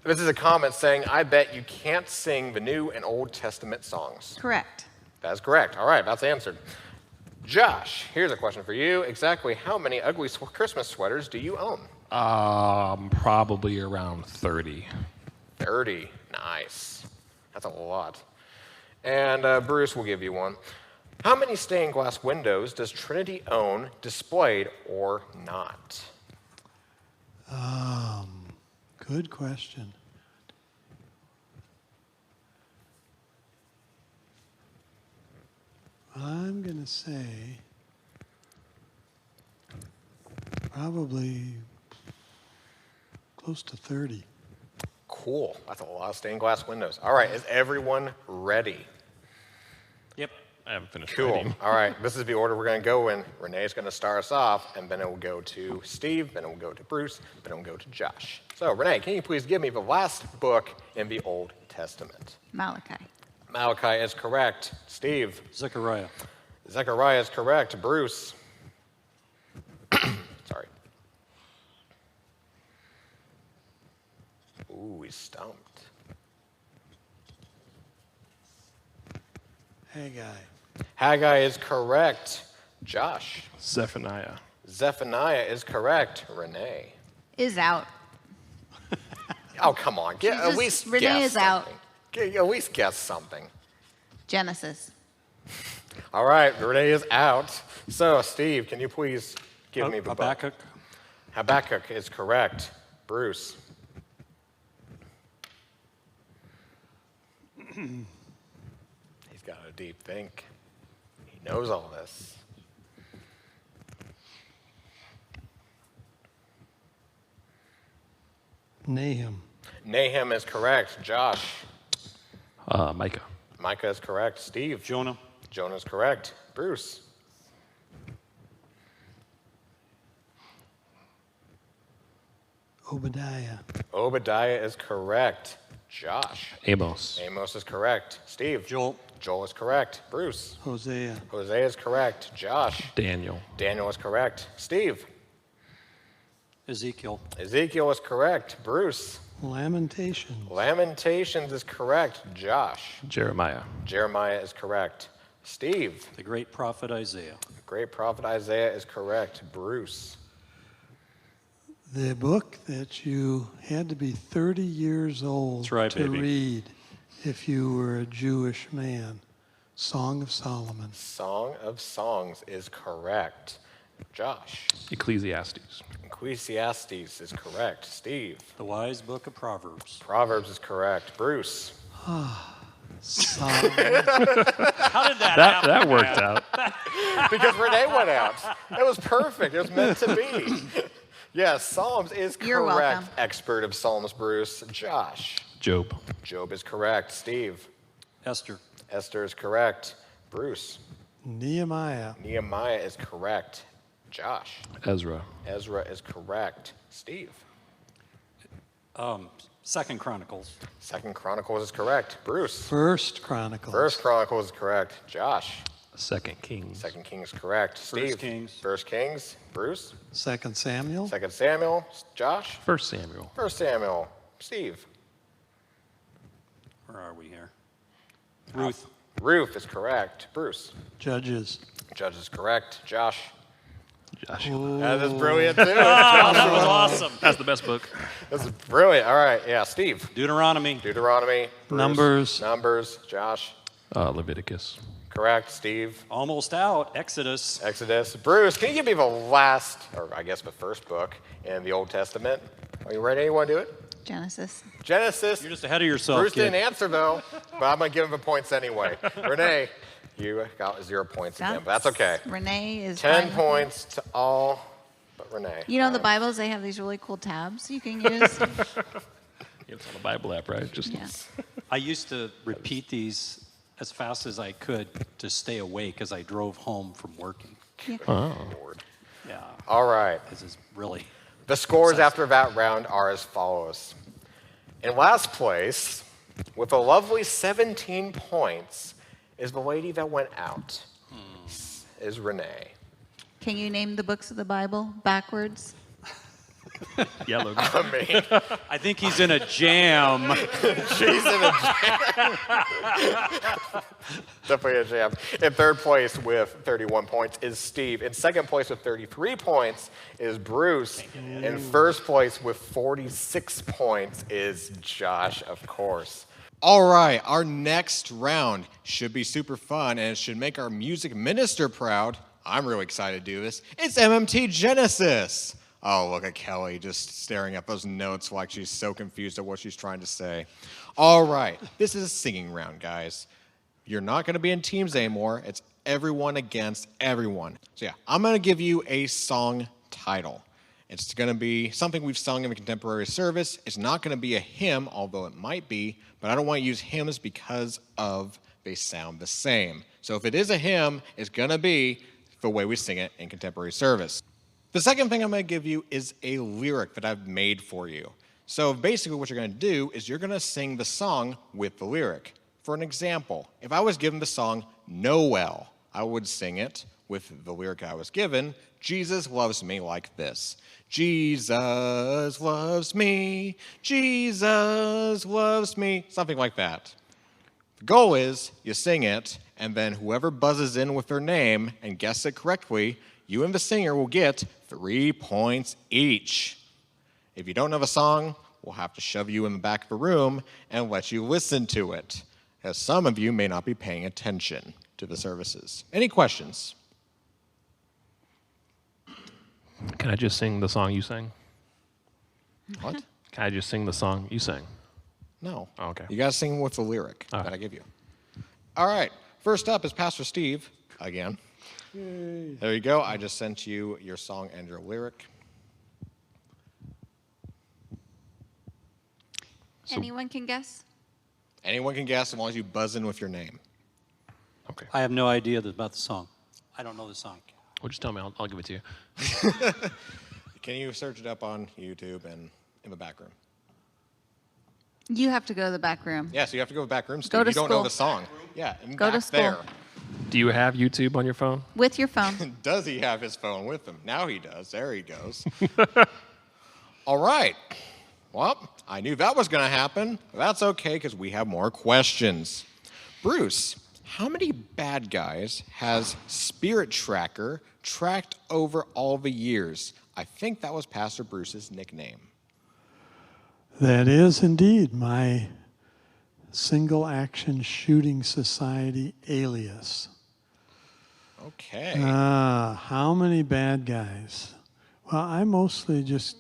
S1: This is a comment saying, I bet you can't sing the New and Old Testament songs.
S4: Correct.
S1: That's correct. All right, that's answered. Josh, here's a question for you. Exactly how many ugly Christmas sweaters do you own?
S5: Probably around 30.
S1: 30. Nice. That's a lot. And Bruce will give you one. How many stained glass windows does Trinity own, displayed or not?
S2: Good question. I'm going to say probably close to 30.
S1: Cool. That's a lot of stained glass windows. All right, is everyone ready?
S3: Yep.
S5: I haven't finished
S1: Cool.
S5: writing.
S1: All right, this is the order we're going to go in. Renee's going to start us off, and then it will go to Steve, then it will go to Bruce, then it will go to Josh. So, Renee, can you please give me the last book in the Old Testament?
S4: Malachi.
S1: Malachi is correct. Steve?
S3: Zechariah.
S1: Zechariah is correct. Bruce? Sorry. Ooh, he's stumped.
S2: Haggai.
S1: Haggai is correct. Josh?
S5: Zephaniah.
S1: Zephaniah is correct. Renee?
S4: Is out.
S1: Oh, come on. Get,
S4: She's
S1: at
S4: just-
S1: least
S4: Renee
S1: guess
S4: is out.
S1: something. At least guess something.
S4: Genesis.
S1: All right, Renee is out. So, Steve, can you please give me the book?
S3: Habakkuk.
S1: Habakkuk is correct. Bruce? He's got a deep think. He knows all this.
S2: Nahum.
S1: Nahum is correct. Josh?
S5: Micah.
S1: Micah is correct. Steve?
S3: Jonah.
S1: Jonah is correct. Bruce?
S2: Obadiah.
S1: Obadiah is correct. Josh?
S5: Amos.
S1: Amos is correct. Steve?
S3: Joel.
S1: Joel is correct. Bruce?
S2: Hosea.
S1: Hosea is correct. Josh?
S5: Daniel.
S1: Daniel is correct. Steve?
S3: Ezekiel.
S1: Ezekiel is correct. Bruce?
S2: Lamentations.
S1: Lamentations is correct. Josh?
S5: Jeremiah.
S1: Jeremiah is correct. Steve?
S3: The great prophet Isaiah.
S1: The great prophet Isaiah is correct. Bruce?
S2: The book that you had to be 30 years old
S3: That's right,
S2: to
S3: baby.
S2: read if you were a Jewish man? Song of Solomon.
S1: Song of Songs is correct. Josh.
S5: Ecclesiastes.
S1: Ecclesiastes is correct. Steve.
S3: The wise book of Proverbs.
S1: Proverbs is correct. Bruce.
S2: Song.
S3: How did that
S5: That worked out.
S1: Because Rene went out. That was perfect. It was meant to be. Yes, Psalms is
S4: You're
S1: correct.
S4: welcome.
S1: Expert of Psalms, Bruce. Josh.
S5: Job.
S1: Job is correct. Steve.
S3: Esther.
S1: Esther is correct. Bruce.
S2: Nehemiah.
S1: Nehemiah is correct. Josh.
S5: Ezra.
S1: Ezra is correct. Steve.
S3: Second Chronicles.
S1: Second Chronicles is correct. Bruce.
S2: First Chronicles.
S1: First Chronicles is correct. Josh.
S5: Second Kings.
S1: Second Kings is correct. Steve.
S3: Kings.
S1: First Kings. Bruce.
S2: Second Samuel.
S1: Second Samuel. Josh.
S5: First Samuel.
S1: First Samuel. Steve.
S3: Where are we here? Ruth.
S1: Ruth is correct. Bruce.
S2: Judges.
S1: Judge is correct. Josh.
S5: Joshua.
S1: That is brilliant too.
S3: That was awesome.
S5: That's the best book.
S1: This is brilliant. All right. Yeah. Steve.
S3: Deuteronomy.
S1: Deuteronomy. Bruce.
S2: Numbers.
S1: Numbers. Josh.
S5: Leviticus.
S1: Correct. Steve.
S3: Almost out. Exodus.
S1: Exodus. Bruce, can you give me the last, or I guess the first book in the Old Testament? Are you ready? You want to do it?
S4: Genesis.
S1: Genesis.
S3: You're just ahead of yourself,
S1: Bruce
S3: kid.
S1: didn't answer though, but I'm going to give him the points anyway. Renee, you got 0 points again, but that's okay.
S4: Renee is
S1: 10
S4: fine with it.
S1: points to all but Renee.
S4: You know, in the Bibles, they have these really cool tabs you can use.
S5: It's on the Bible app, right? Just
S4: Yeah.
S3: I used to repeat these as fast as I could to stay awake as I drove home from working.
S1: Lord.
S3: Yeah,
S1: All right.
S3: this is really...
S1: The scores after that round are as follows. In last place, with a lovely 17 points, is the lady that went out, is Renee.
S4: Can you name the books of the Bible backwards?
S5: yeah, Logan.
S1: I mean,
S3: I think he's in a jam.
S1: she's in a jam. Definitely a jam. In third place with 31 points is Steve. In second place with 33 points is Bruce. In first place with 46 points is Josh, of course. All right, our next round should be super fun and it should make our music minister proud. I'm really excited to do this. It's MMT Genesis. Oh, look at Kelly just staring at those notes like she's so confused at what she's trying to say. All right, this is a singing round, guys. You're not going to be in teams anymore. It's everyone against everyone. So yeah, I'm going to give you a song title. It's going to be something we've sung in the contemporary service. It's not going to be a hymn, although it might be, but I don't want to use hymns because they sound the same. So if it is a hymn, it's going to be the way we sing it in contemporary service. The second thing I'm going to give you is a lyric that I've made for you. So basically what you're going to do is you're going to sing the song with the lyric. For an example, if I was given the song Noel, I would sing it with the lyric I was given, Jesus loves me, like this. Jesus loves me, Jesus loves me, something like that. The goal is you sing it, and then whoever buzzes in with their name and guesses it correctly, you and the singer will get 3 points each. If you don't know the song, we'll have to shove you in the back of the room and let you listen to it, as some of you may not be paying attention to the services. Any questions?
S5: Can I just sing the song you sang?
S1: What?
S5: Can I just sing the song you sang?
S1: No.
S5: Oh, okay.
S1: You got to sing with the lyric
S5: All right.
S1: that I give you. All right. First up is Pastor Steve again. Yay. There you go. I just sent you your song and your lyric.
S4: Anyone can guess?
S1: Anyone can guess as long as you buzz in with your name.
S5: Okay.
S3: I have no idea about the song. I don't know the song.
S5: Well, just tell me. I'll give it to you.
S1: Can you search it up on YouTube and in the back room?
S4: You have to go to the back room.
S1: Yeah, so you have to go to the back room, Steve.
S4: Go to
S1: You don't know
S4: school.
S1: the song. Yeah, and
S4: Go to
S1: back
S4: school.
S1: there.
S5: Do you have YouTube on your phone?
S4: With your phone.
S1: Does he have his phone with him? Now he does. There he goes. All right. Well, I knew that was going to happen. But that's okay because we have more questions. Bruce, how many bad guys has Spirit Tracker tracked over all the years? I think that was Pastor Bruce's nickname.
S2: That is indeed my Single Action Shooting Society alias.
S1: Okay.
S2: How many bad guys? Well, I mostly just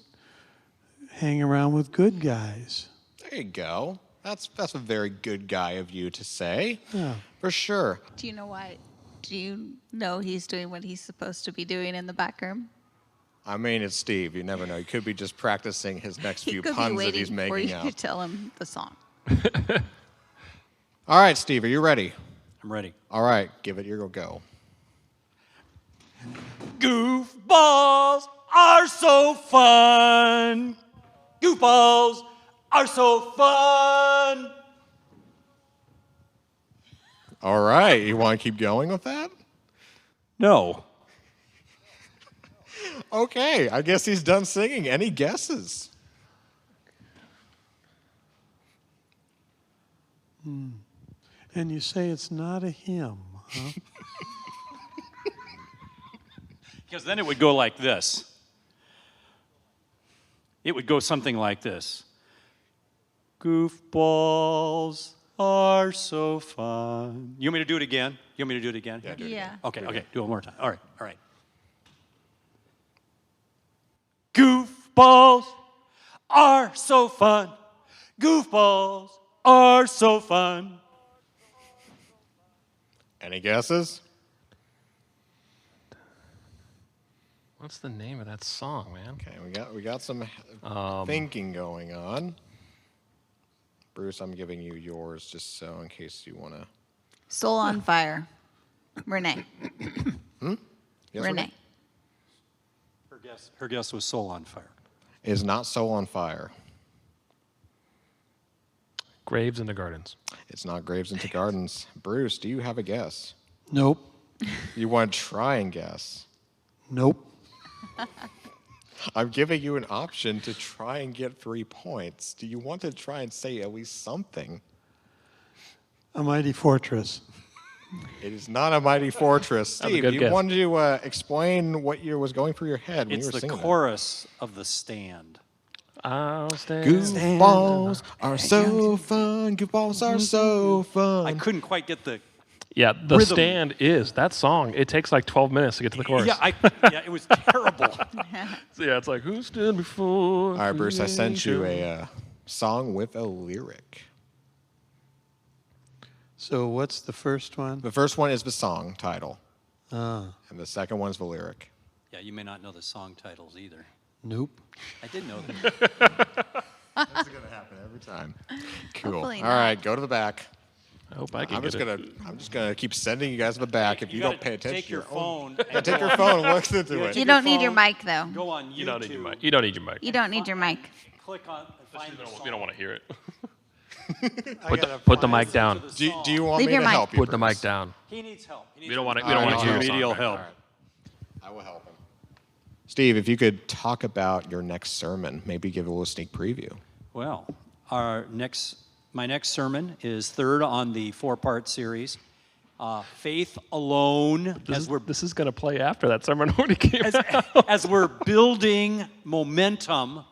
S2: hang around with good guys.
S1: There you go. That's a very good guy of you to say.
S2: Yeah.
S1: For sure.
S4: Do you know why? Do you know he's doing what he's supposed to be doing in the back room?
S1: I mean, it's Steve. You never know. He could be just practicing his next
S4: He
S1: few
S4: could be
S1: puns that
S4: waiting
S1: he's
S4: for
S1: making
S4: you
S1: out.
S4: to tell him the song.
S1: All right, Steve, are you ready?
S3: I'm ready.
S1: All right, give it your go.
S3: Goofballs are so fun. Goofballs are so fun.
S1: All right, you want to keep going with that?
S3: No.
S1: Okay, I guess he's done singing. Any guesses?
S2: And you say it's not a hymn, huh?
S3: Because then it would go like this. It would go something like this. Goofballs are so fun. You want me to do it again? You want me to do it again?
S1: Yeah, do it
S4: Yeah.
S3: Okay, do it one more time. All right. Goofballs are so fun. Goofballs are so fun.
S1: Any guesses?
S5: What's the name of that song, man?
S1: Okay, we got some thinking going on. Bruce, I'm giving you yours just so in case you want to.
S4: Soul on Fire. Rene.
S1: Yes,
S4: Rene.
S3: Her guess was Soul on Fire.
S1: Is not Soul on Fire.
S5: Graves in the Gardens.
S1: It's not Graves into Gardens. Bruce, do you have a guess?
S2: Nope.
S1: You want to try and guess?
S2: Nope.
S1: I'm giving you an option to try and get 3 points. Do you want to try and say at least something?
S2: A Mighty Fortress.
S1: It is not a Mighty Fortress.
S5: That's a
S1: Steve,
S5: good
S1: you
S5: guess.
S1: wanted to explain what was going through your head when
S3: It's
S1: you were
S3: the
S1: singing that.
S3: chorus of The Stand.
S5: I'll stand.
S1: Goofballs are so fun. Goofballs are so fun.
S3: I couldn't quite get the.
S5: Yeah, the
S3: Rhythm.
S5: stand is that song. It takes like 12 minutes to get to the chorus.
S3: Yeah, it was terrible.
S5: So yeah, it's like who stood before?
S1: All right, Bruce, I sent you
S5: creation?
S1: a song with a lyric.
S2: So what's the first one?
S1: The first one is the song title,
S2: Ah,
S1: and the second one's the lyric.
S3: Yeah, you may not know the song titles either.
S2: nope.
S3: I did know that.
S1: That's going to happen every time. Cool.
S4: Hopefully
S1: All
S4: not.
S1: right, go to the back.
S5: I hope I can
S1: I'm
S5: get
S1: just
S5: it.
S1: gonna keep sending you guys to the back if you don't
S3: gotta
S1: pay attention.
S3: Take your
S1: to own-
S3: phone.
S1: Yeah,
S3: and
S1: take
S3: go
S1: your
S3: on-
S1: phone and look into
S3: Yeah,
S1: it.
S3: take
S4: You
S3: your
S4: don't need your
S3: phone,
S4: mic, though.
S3: Go on YouTube.
S5: You don't need your mic. You don't need your mic.
S4: You don't need your mic.
S3: Click on and find the song.
S5: We don't want to hear it.
S3: I
S5: Put
S3: gotta
S5: the
S3: find
S5: mic
S3: the
S5: down.
S3: song.
S1: Do you want
S4: Leave
S1: me
S4: your
S1: to
S4: mic.
S1: help you?
S5: Put the
S1: Bruce?
S5: mic down.
S3: He needs help.
S5: We don't want to.
S1: All
S5: We don't
S1: right,
S5: want to hear
S1: all
S5: the
S3: remedial
S5: song.
S3: help.
S1: All right. I will help him. Steve, if you could talk about your next sermon, maybe give a little sneak preview.
S3: Well, my next sermon is third on the 4-part series, Faith Alone.
S5: This is going to play after that sermon already came out.
S3: As we're building momentum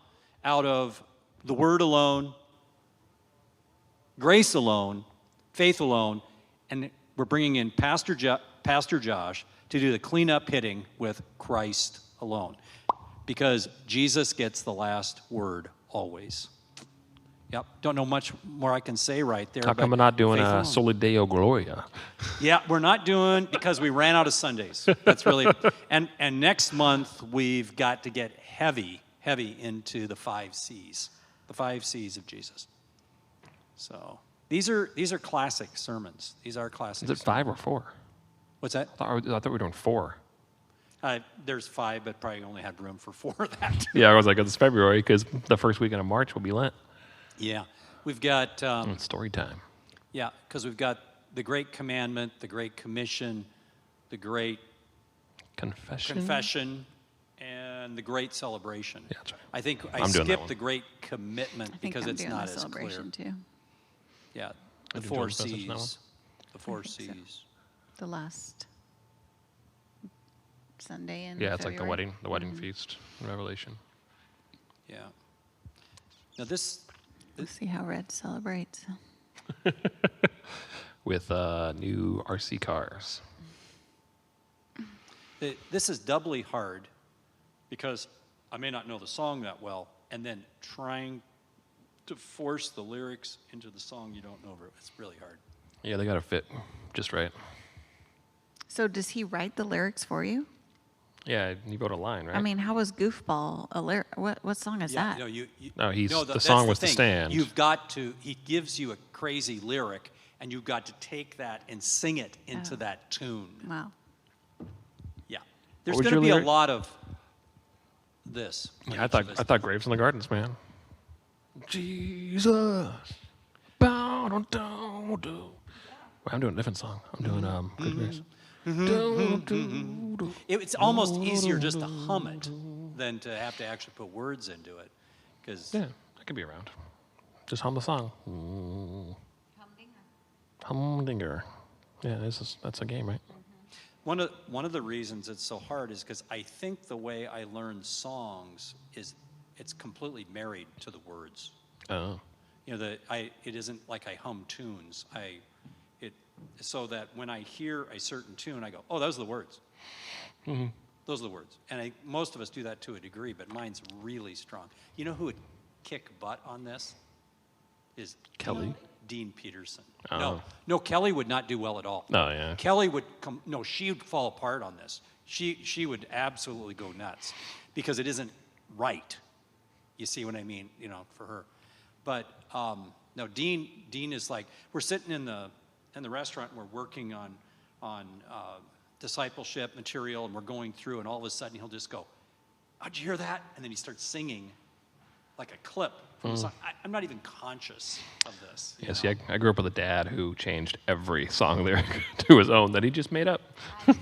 S3: out of the Word alone, grace alone, faith alone, and we're bringing in Pastor Josh to do the cleanup hitting with Christ alone, because Jesus gets the last word always. Yep, don't know much more I can say right there.
S5: How come
S3: but
S5: we're not doing
S3: faith
S5: a
S3: alone.
S5: Soli Deo Gloria?
S3: Yeah, we're not doing because we ran out of Sundays. That's really and next month we've got to get heavy into the 5 C's, the 5 C's of Jesus. So these are classic sermons. These are classic.
S5: Is it 5 or 4?
S3: What's that?
S5: I thought we were doing 4.
S3: There's 5, but probably only had room for 4 of that.
S5: Yeah, I was like, it's February because the first weekend of March will be Lent.
S3: Yeah, we've got
S5: It's story time.
S3: yeah, because we've got the Great Commandment, the Great Commission, the Great Confession, and the Great Celebration.
S5: Yeah, that's right.
S3: I think I
S5: I'm doing that
S3: skipped
S5: one.
S3: the Great Commitment
S4: I think
S3: because
S4: I'm
S3: it's
S4: doing
S3: not
S4: the
S3: as
S4: celebration
S3: clear.
S4: too.
S3: Yeah, the
S5: Are you
S3: 4
S5: doing Confession now?
S3: C's. The 4
S4: think so.
S3: C's.
S4: The last Sunday in
S5: Yeah, it's like
S4: February.
S5: the wedding feast, in Revelation.
S3: Yeah. Now this,
S4: We'll see how Red celebrates.
S5: with new RC cars.
S3: This is doubly hard because I may not know the song that well, and then trying to force the lyrics into the song you don't know. It's really hard.
S5: Yeah, they got to fit just right.
S4: So does he write the lyrics for you?
S5: Yeah, he wrote a line, right?
S4: I mean, how was Goofball a lyric? What song is that?
S3: No,
S5: No, he's the
S3: that's
S5: song was The
S3: thing.
S5: Stand.
S3: You've got to. He gives you a crazy lyric, and you've got to take that and sing it into
S4: Oh.
S3: that tune.
S4: Wow.
S3: Yeah, there's
S5: was
S3: going to
S5: your
S3: be
S5: lyric?
S3: a lot of this.
S5: Yeah, I thought Graves in the Gardens, man. Jesus, bow down, down, down. Wait, I'm doing a different song. I'm doing Good Grace.
S3: It's almost easier just to hum it than to have to actually put words into it, because
S5: Yeah, that could be around. Just hum the song. Humdinger. Yeah, that's a game, right?
S3: one of the reasons it's so hard is because I think the way I learn songs is it's completely married to the words.
S5: Oh.
S3: You know, it isn't like I hum tunes. So that when I hear a certain tune, I go, oh, those are the words.
S5: Mm-hmm.
S3: Those are the words. And most of us do that to a degree, but mine's really strong. You know who would kick butt on this? Is
S5: Kelly?
S3: Dean Peterson.
S5: Oh.
S3: No, Kelly would not do well at all.
S5: Oh, yeah.
S3: Kelly would she would fall apart on this. She would absolutely go nuts because it isn't right. You see what I mean? You know, for her. But no, Dean is like, we're sitting in the restaurant and we're working on discipleship material and we're going through, and all of a sudden he'll just go, "Oh, did you hear that?" And then he starts singing like a clip from the song. I'm not even conscious of this.
S5: Yeah, see, I grew up with a dad who changed every song lyric to his own that he just made up. So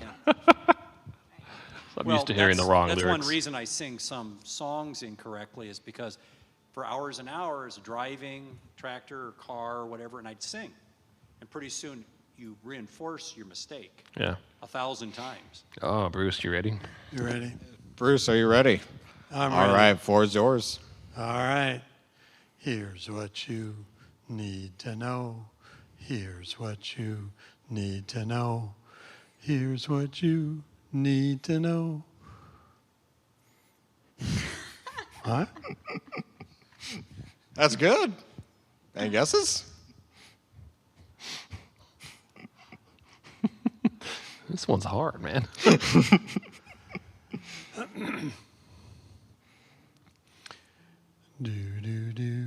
S5: I'm used to hearing the wrong
S3: that's
S5: lyrics.
S3: one reason I sing some songs incorrectly, is because for hours and hours driving tractor or car or whatever, and I'd sing. And pretty soon you reinforce your mistake
S5: Yeah.
S3: 1,000 times.
S5: Oh, Bruce, you ready?
S2: You ready?
S6: Bruce, are you ready?
S2: I'm
S6: All
S2: ready.
S6: right, floor is yours.
S2: All right. Here's what you need to know. Here's what you need to know. Here's what you need to know. What?
S6: That's good. Any guesses?
S5: This one's hard, man.
S2: Do, do, do,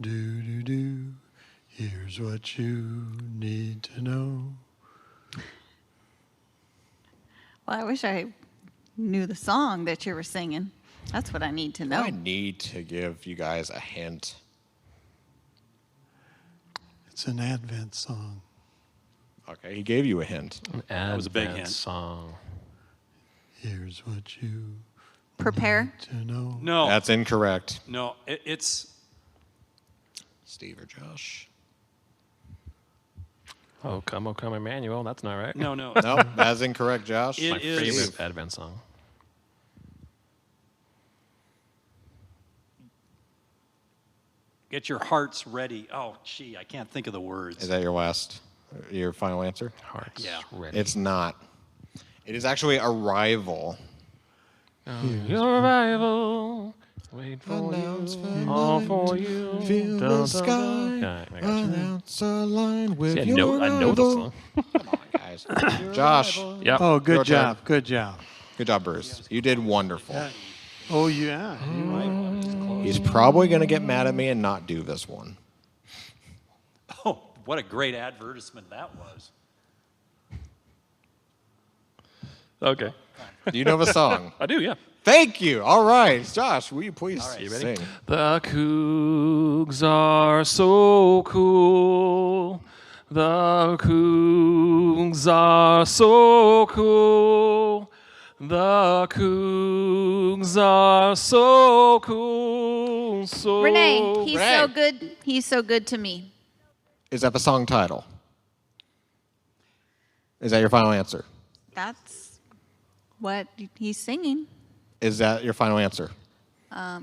S2: do, do, do. Here's what you need to know.
S4: Well, I wish I knew the song that you were singing. That's what I need to know.
S6: I need to give you guys a hint.
S2: It's an Advent song.
S6: Okay, he gave you a hint.
S5: That
S3: was a big
S5: Advent
S3: hint.
S5: song.
S2: Here's what you
S4: Prepare.
S2: need to know.
S3: No,
S6: That's incorrect.
S3: no, it's
S6: Steve or Josh?
S5: Oh, come, Emmanuel. That's not right.
S3: no.
S6: No, that's incorrect, Josh.
S3: It
S5: My
S3: is-
S5: favorite Advent song.
S3: Get your hearts ready. Oh, gee, I can't think of the words.
S6: Is that your final answer?
S5: Hearts
S3: Yeah.
S5: ready.
S6: It's not. It is actually Arrival.
S5: Your arrival. Wait for you. All for you.
S6: Feel
S5: Dun,
S6: the
S5: dun,
S6: sky.
S5: dun. Yeah, I got you.
S6: Announce a line with
S5: See, I
S6: your
S5: know the
S6: arrival.
S5: song.
S6: Come on, guys. Josh,
S5: Yep.
S2: Oh, good
S6: Your turn.
S2: job. Good job.
S6: good job, Bruce. You did wonderful.
S2: Oh, yeah. You might.
S6: He's probably going to get mad at me and not do this one.
S3: Oh, what a great advertisement that was.
S5: Okay.
S6: Do you know the song?
S5: I do, yeah.
S6: Thank you. All right. Josh, will you please
S3: right,
S5: you ready?
S6: sing?
S5: The Cougs are so cool. The Cougs are so cool. The Cougs are so cool. So
S4: Rene, he's
S6: Renee.
S4: so good. He's so good to me.
S6: Is that the song title? Is that your final answer?
S4: That's what he's singing.
S6: Is that your final answer?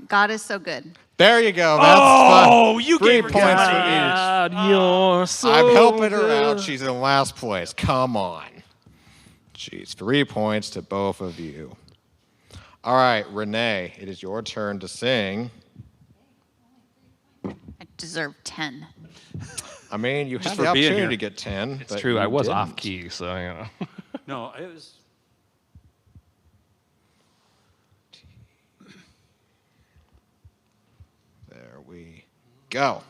S4: God is so good.
S6: There you go. That's fun.
S3: you
S6: 3
S3: gave her
S6: points for
S3: money.
S6: each.
S5: God, you're so
S6: I'm helping her
S5: good.
S6: out. She's in last place. Come on. Jeez, 3 points to both of you. All right, Renee, it is your turn to sing.
S4: I deserve 10.
S6: I mean, you had
S3: for
S6: the
S3: being
S6: opportunity
S3: here.
S6: to get 10.
S5: It's
S6: but
S5: true.
S6: you
S5: I was
S6: didn't.
S5: off key, so you know.
S3: No, it was.
S6: There we go.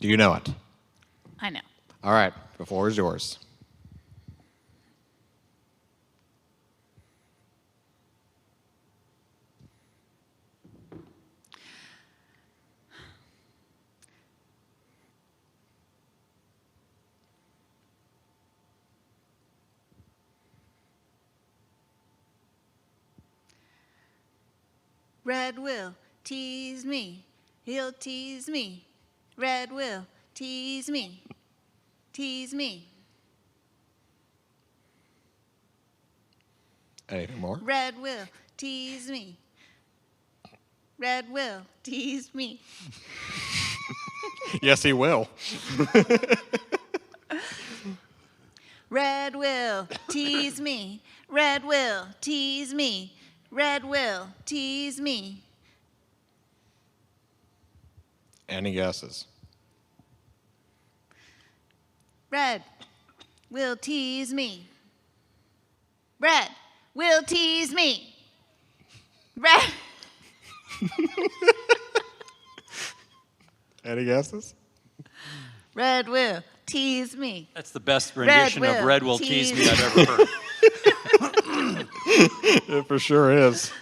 S6: Do you know it?
S4: I know.
S6: All right, the floor is yours.
S4: Red will tease me. He'll tease me. Red will tease me. Tease me.
S6: Anything more?
S4: Red will tease me. Red will tease me.
S6: Yes, he will.
S4: Red will tease me. Red will tease me. Red will tease me.
S6: Any guesses?
S4: Red will tease me. Red will tease me. Red.
S6: Any guesses?
S4: Red will tease me.
S3: That's the best rendition of Red Will Tease Me I've ever heard.
S6: It for sure is.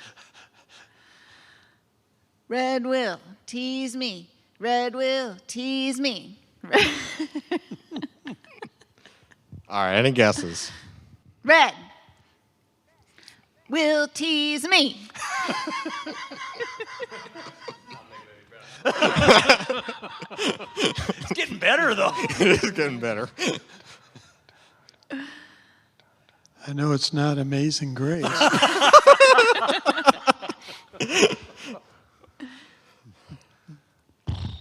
S4: Red will tease me. Red will tease me.
S6: All right, any guesses?
S4: Red will tease me.
S3: It's getting better, though.
S6: It is getting better.
S2: I know it's not Amazing Grace.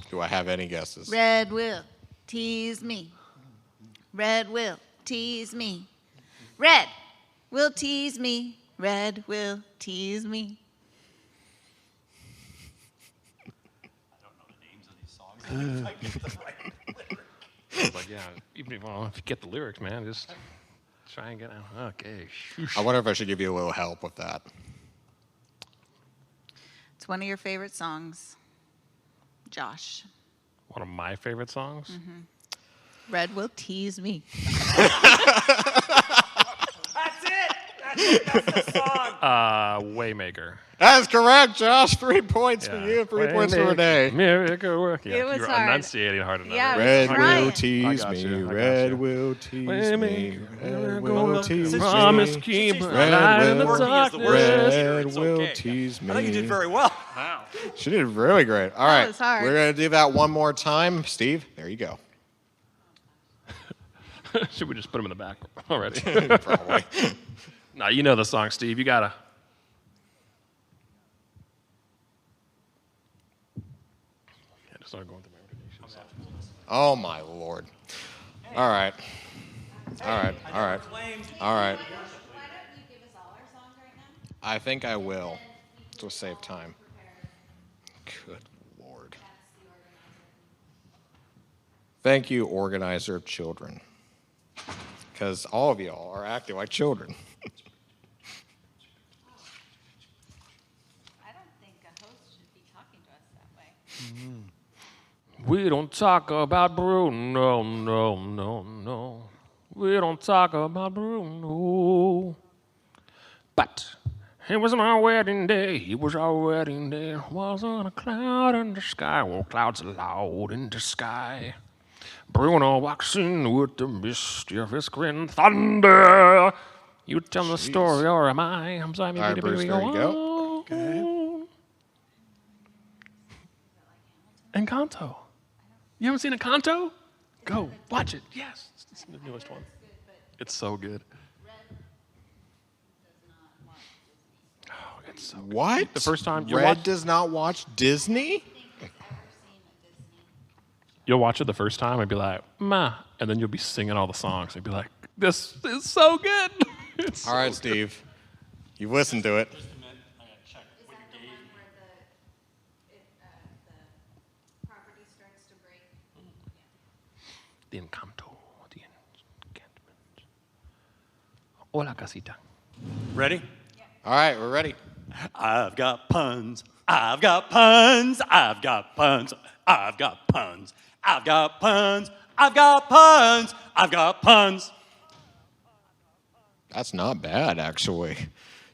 S6: Do I have any guesses?
S4: Red will tease me. Red will tease me. Red will tease me. Red will tease me.
S5: But yeah, even if you get the lyrics, man, just try and get out. Okay.
S6: I wonder if I should give you a little help with that.
S4: It's one of your favorite songs, Josh.
S5: One of my favorite songs.
S4: Red will tease me.
S5: Waymaker.
S6: That's correct, Josh. 3 points for you, 3 points for Renee.
S5: Miracle work. Yeah,
S4: It was
S5: you're
S4: hard.
S5: enunciating hard enough.
S4: Yeah,
S6: Red
S4: Right.
S6: will tease
S5: I got
S6: me.
S5: you, I got
S6: Red
S5: you.
S6: will tease me. Red will tease
S5: Promise
S6: me.
S5: keep
S6: Red
S5: light in the
S6: will-
S5: darkness.
S6: Red
S3: It's
S6: will
S3: okay.
S6: tease me.
S3: I think you did very well.
S4: Wow.
S6: She did really great. All right,
S4: was hard.
S6: we're gonna do that one more time. Steve, there you go.
S5: Should we just put him in the back already?
S6: Probably.
S5: No, you know the song, Steve. You gotta. Yeah, just start going through my rotation.
S6: Oh my Lord. All right. All right. All right. All right. I think I will, to save time. Good Lord. Thank you, organizer of children, because all of y'all are acting like children.
S4: I don't think a host should be talking to us that way.
S5: We don't talk about Bruno, no. We don't talk about Bruno. But it was my wedding day. It was our wedding day. It wasn't a cloud in the sky. Well, clouds allowed in the sky. Bruno walks in with the mischievous grin. Thunder! You tell the story, or am I? I'm sorry,
S6: All right, Bruce, there you go.
S2: Okay.
S5: Encanto. You haven't seen Encanto? Go, watch it. Yes, it's the newest one. It's so good. Oh, it's so good.
S6: What?
S5: The first time you
S6: Red
S5: watch,
S6: does not watch Disney?
S5: you'll watch it the first time and be like, "Ma," and then you'll be singing all the songs and be like, "This is so good." It's
S6: All right,
S5: so
S6: Steve. You've listened to it.
S4: Is that the one where the property starts to break?
S5: The encanto, the enchantment. Hola, casita.
S3: Ready?
S6: All right, we're ready.
S3: I've got puns. I've got puns. I've got puns. I've got puns. I've got puns. I've got puns. I've got puns.
S6: That's not bad, actually.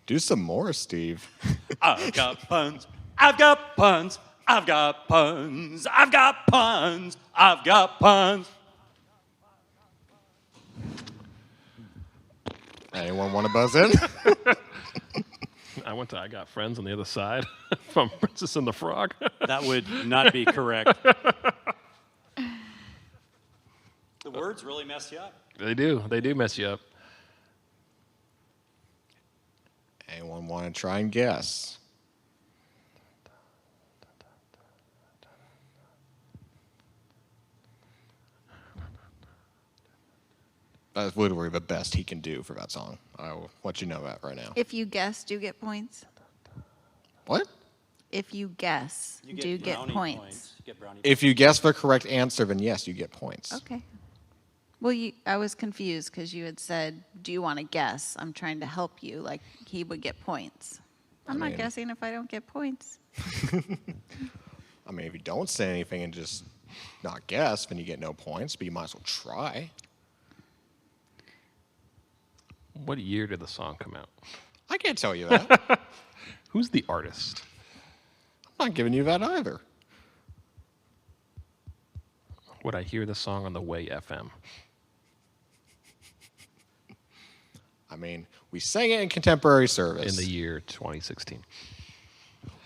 S6: Do some more, Steve.
S3: I've got puns. I've got puns. I've got puns. I've got puns. I've got puns.
S6: Anyone want to buzz in?
S5: I Got Friends on the other side from Princess and the Frog.
S3: That would not be correct. The words really mess you up.
S5: They do. They do mess you up.
S6: Anyone want to try and guess? That's literally the best he can do for that song. I'll let you know that right now.
S4: If you guess, do get points.
S6: What?
S4: If you guess, do get
S3: brownie
S4: points.
S3: You get brownie
S6: If you guess the correct answer, then yes, you get points.
S4: Okay. Well, I was confused because you had said, do you want to guess? I'm trying to help you, like he would get points. I'm
S6: mean-
S4: not guessing if I don't get points.
S6: I mean, if you don't say anything and just not guess, then you get no points, but you might as well try.
S5: What year did the song come out?
S6: I can't tell you that.
S5: Who's the artist?
S6: I'm not giving you that either.
S5: Would I hear the song on the Way FM?
S6: I mean, we sang it in contemporary service.
S5: In the year 2016.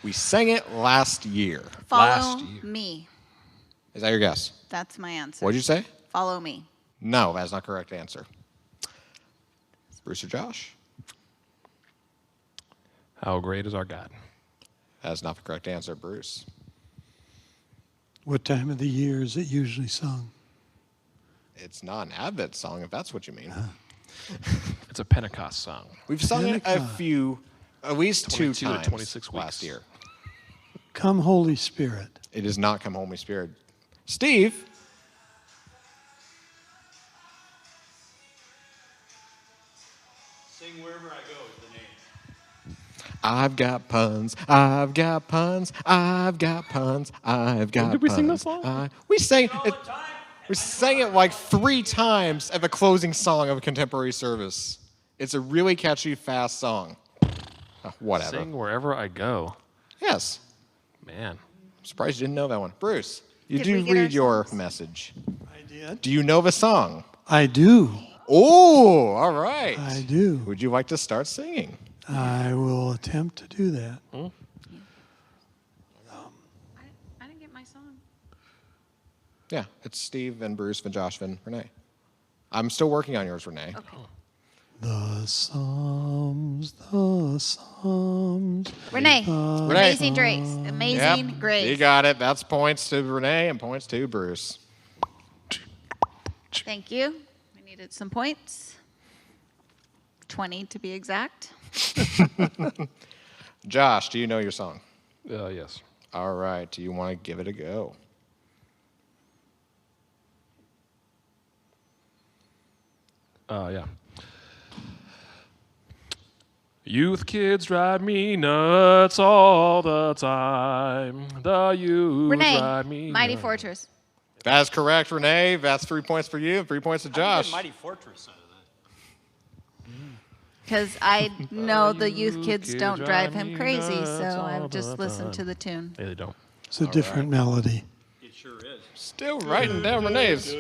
S6: We sang it last year.
S4: Follow
S5: year.
S4: me.
S6: Is that your guess?
S4: That's my answer.
S6: What'd you say?
S4: Follow me.
S6: No, that's not the correct answer. Bruce or Josh?
S5: How great is our God?
S6: That's not the correct answer, Bruce.
S2: What time of the year is it usually sung?
S6: It's not an Advent song, if that's what you mean.
S5: It's a Pentecost song.
S6: We've sung it
S2: Pentecost.
S6: at least 2
S5: 22 to
S6: times
S5: 26
S6: last
S5: weeks.
S6: year.
S2: Come Holy Spirit.
S6: It is not Come Holy Spirit. Steve?
S3: Sing Wherever I Go is the name.
S6: I've got puns, I've got puns, I've got puns, I've got puns.
S5: did we sing this song?
S6: We sang it. We sang it like 3 times at the closing song of a contemporary service. It's a really catchy, fast song. Whatever.
S5: Sing Wherever I Go.
S6: Yes.
S5: Man.
S6: I'm surprised you didn't know that one. Bruce, you
S4: Did
S6: do
S4: we get our
S6: read your
S4: songs?
S6: message.
S2: I did.
S6: Do you know the song?
S2: I do.
S6: Oh, all right.
S2: I do.
S6: Would you like to start singing?
S2: I will attempt to do that.
S4: I didn't get my song.
S6: Yeah, it's Steve and Bruce and Josh and Renee. I'm still working on yours, Renee.
S4: Okay.
S2: The Psalms, the Psalms.
S4: Renee.
S6: Renee.
S4: Amazing Grace. Amazing
S6: Yep,
S4: Grace.
S6: you got it. That's points to Renee and points to Bruce.
S4: Thank you. I needed some points. 20 to be exact.
S6: Josh, do you know your song?
S5: Yes.
S6: All right. Do you want to give it a go?
S5: Yeah. Youth kids drive me nuts all the time. The youth drive me
S4: Renee. Mighty
S5: nuts.
S4: Fortress.
S6: That is correct, Renee. That's 3 points for you and 3 points to Josh.
S3: Mighty Fortress out of that.
S4: Because I know the youth
S5: You
S4: kids
S5: kids
S4: don't drive
S5: drive
S4: him
S5: me
S4: crazy,
S5: nuts
S4: so
S5: all
S4: I've just
S5: the
S4: listened to
S5: time.
S4: the tune.
S5: Hey, they don't.
S2: It's a different melody.
S3: It sure is.
S6: Still writing down Renee's.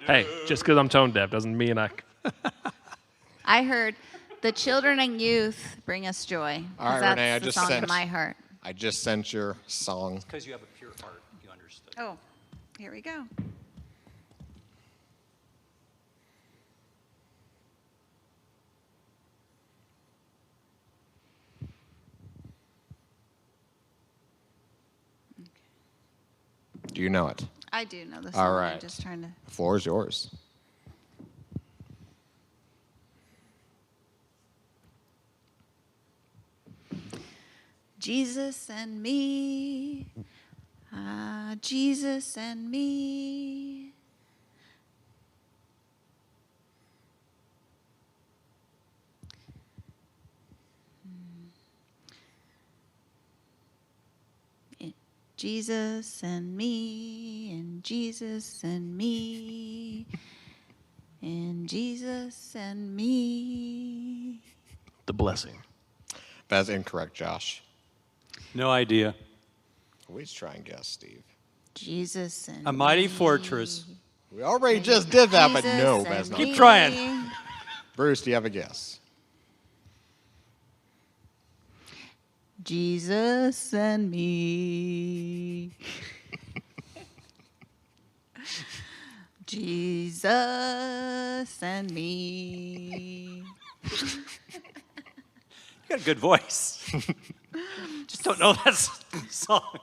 S5: Hey, just because I'm tone deaf doesn't mean I.
S4: I heard the children and youth bring us joy. 'Cause
S6: All right,
S4: that's
S6: Renee, I
S4: the
S6: just
S4: song
S6: sent-
S4: in my heart.
S6: I just sent your song.
S3: Because you have a pure heart. You understood.
S4: Oh, here we go.
S6: Do you know it?
S4: I do know the song.
S6: All right.
S4: I'm just trying to.
S6: The floor is yours.
S4: Jesus and me. Jesus and me. Jesus and me, and Jesus and me, and Jesus and me.
S5: The blessing.
S6: That's incorrect, Josh.
S3: No idea.
S6: Always try and guess, Steve.
S4: Jesus and
S3: A mighty
S4: me.
S3: fortress.
S6: We already just did that, but no,
S4: Jesus
S6: that's
S4: and
S6: not.
S3: Keep
S4: me.
S3: trying.
S6: Bruce, do you have a guess?
S4: Jesus and me. Jesus and me.
S3: You got a good voice. Just don't know that song.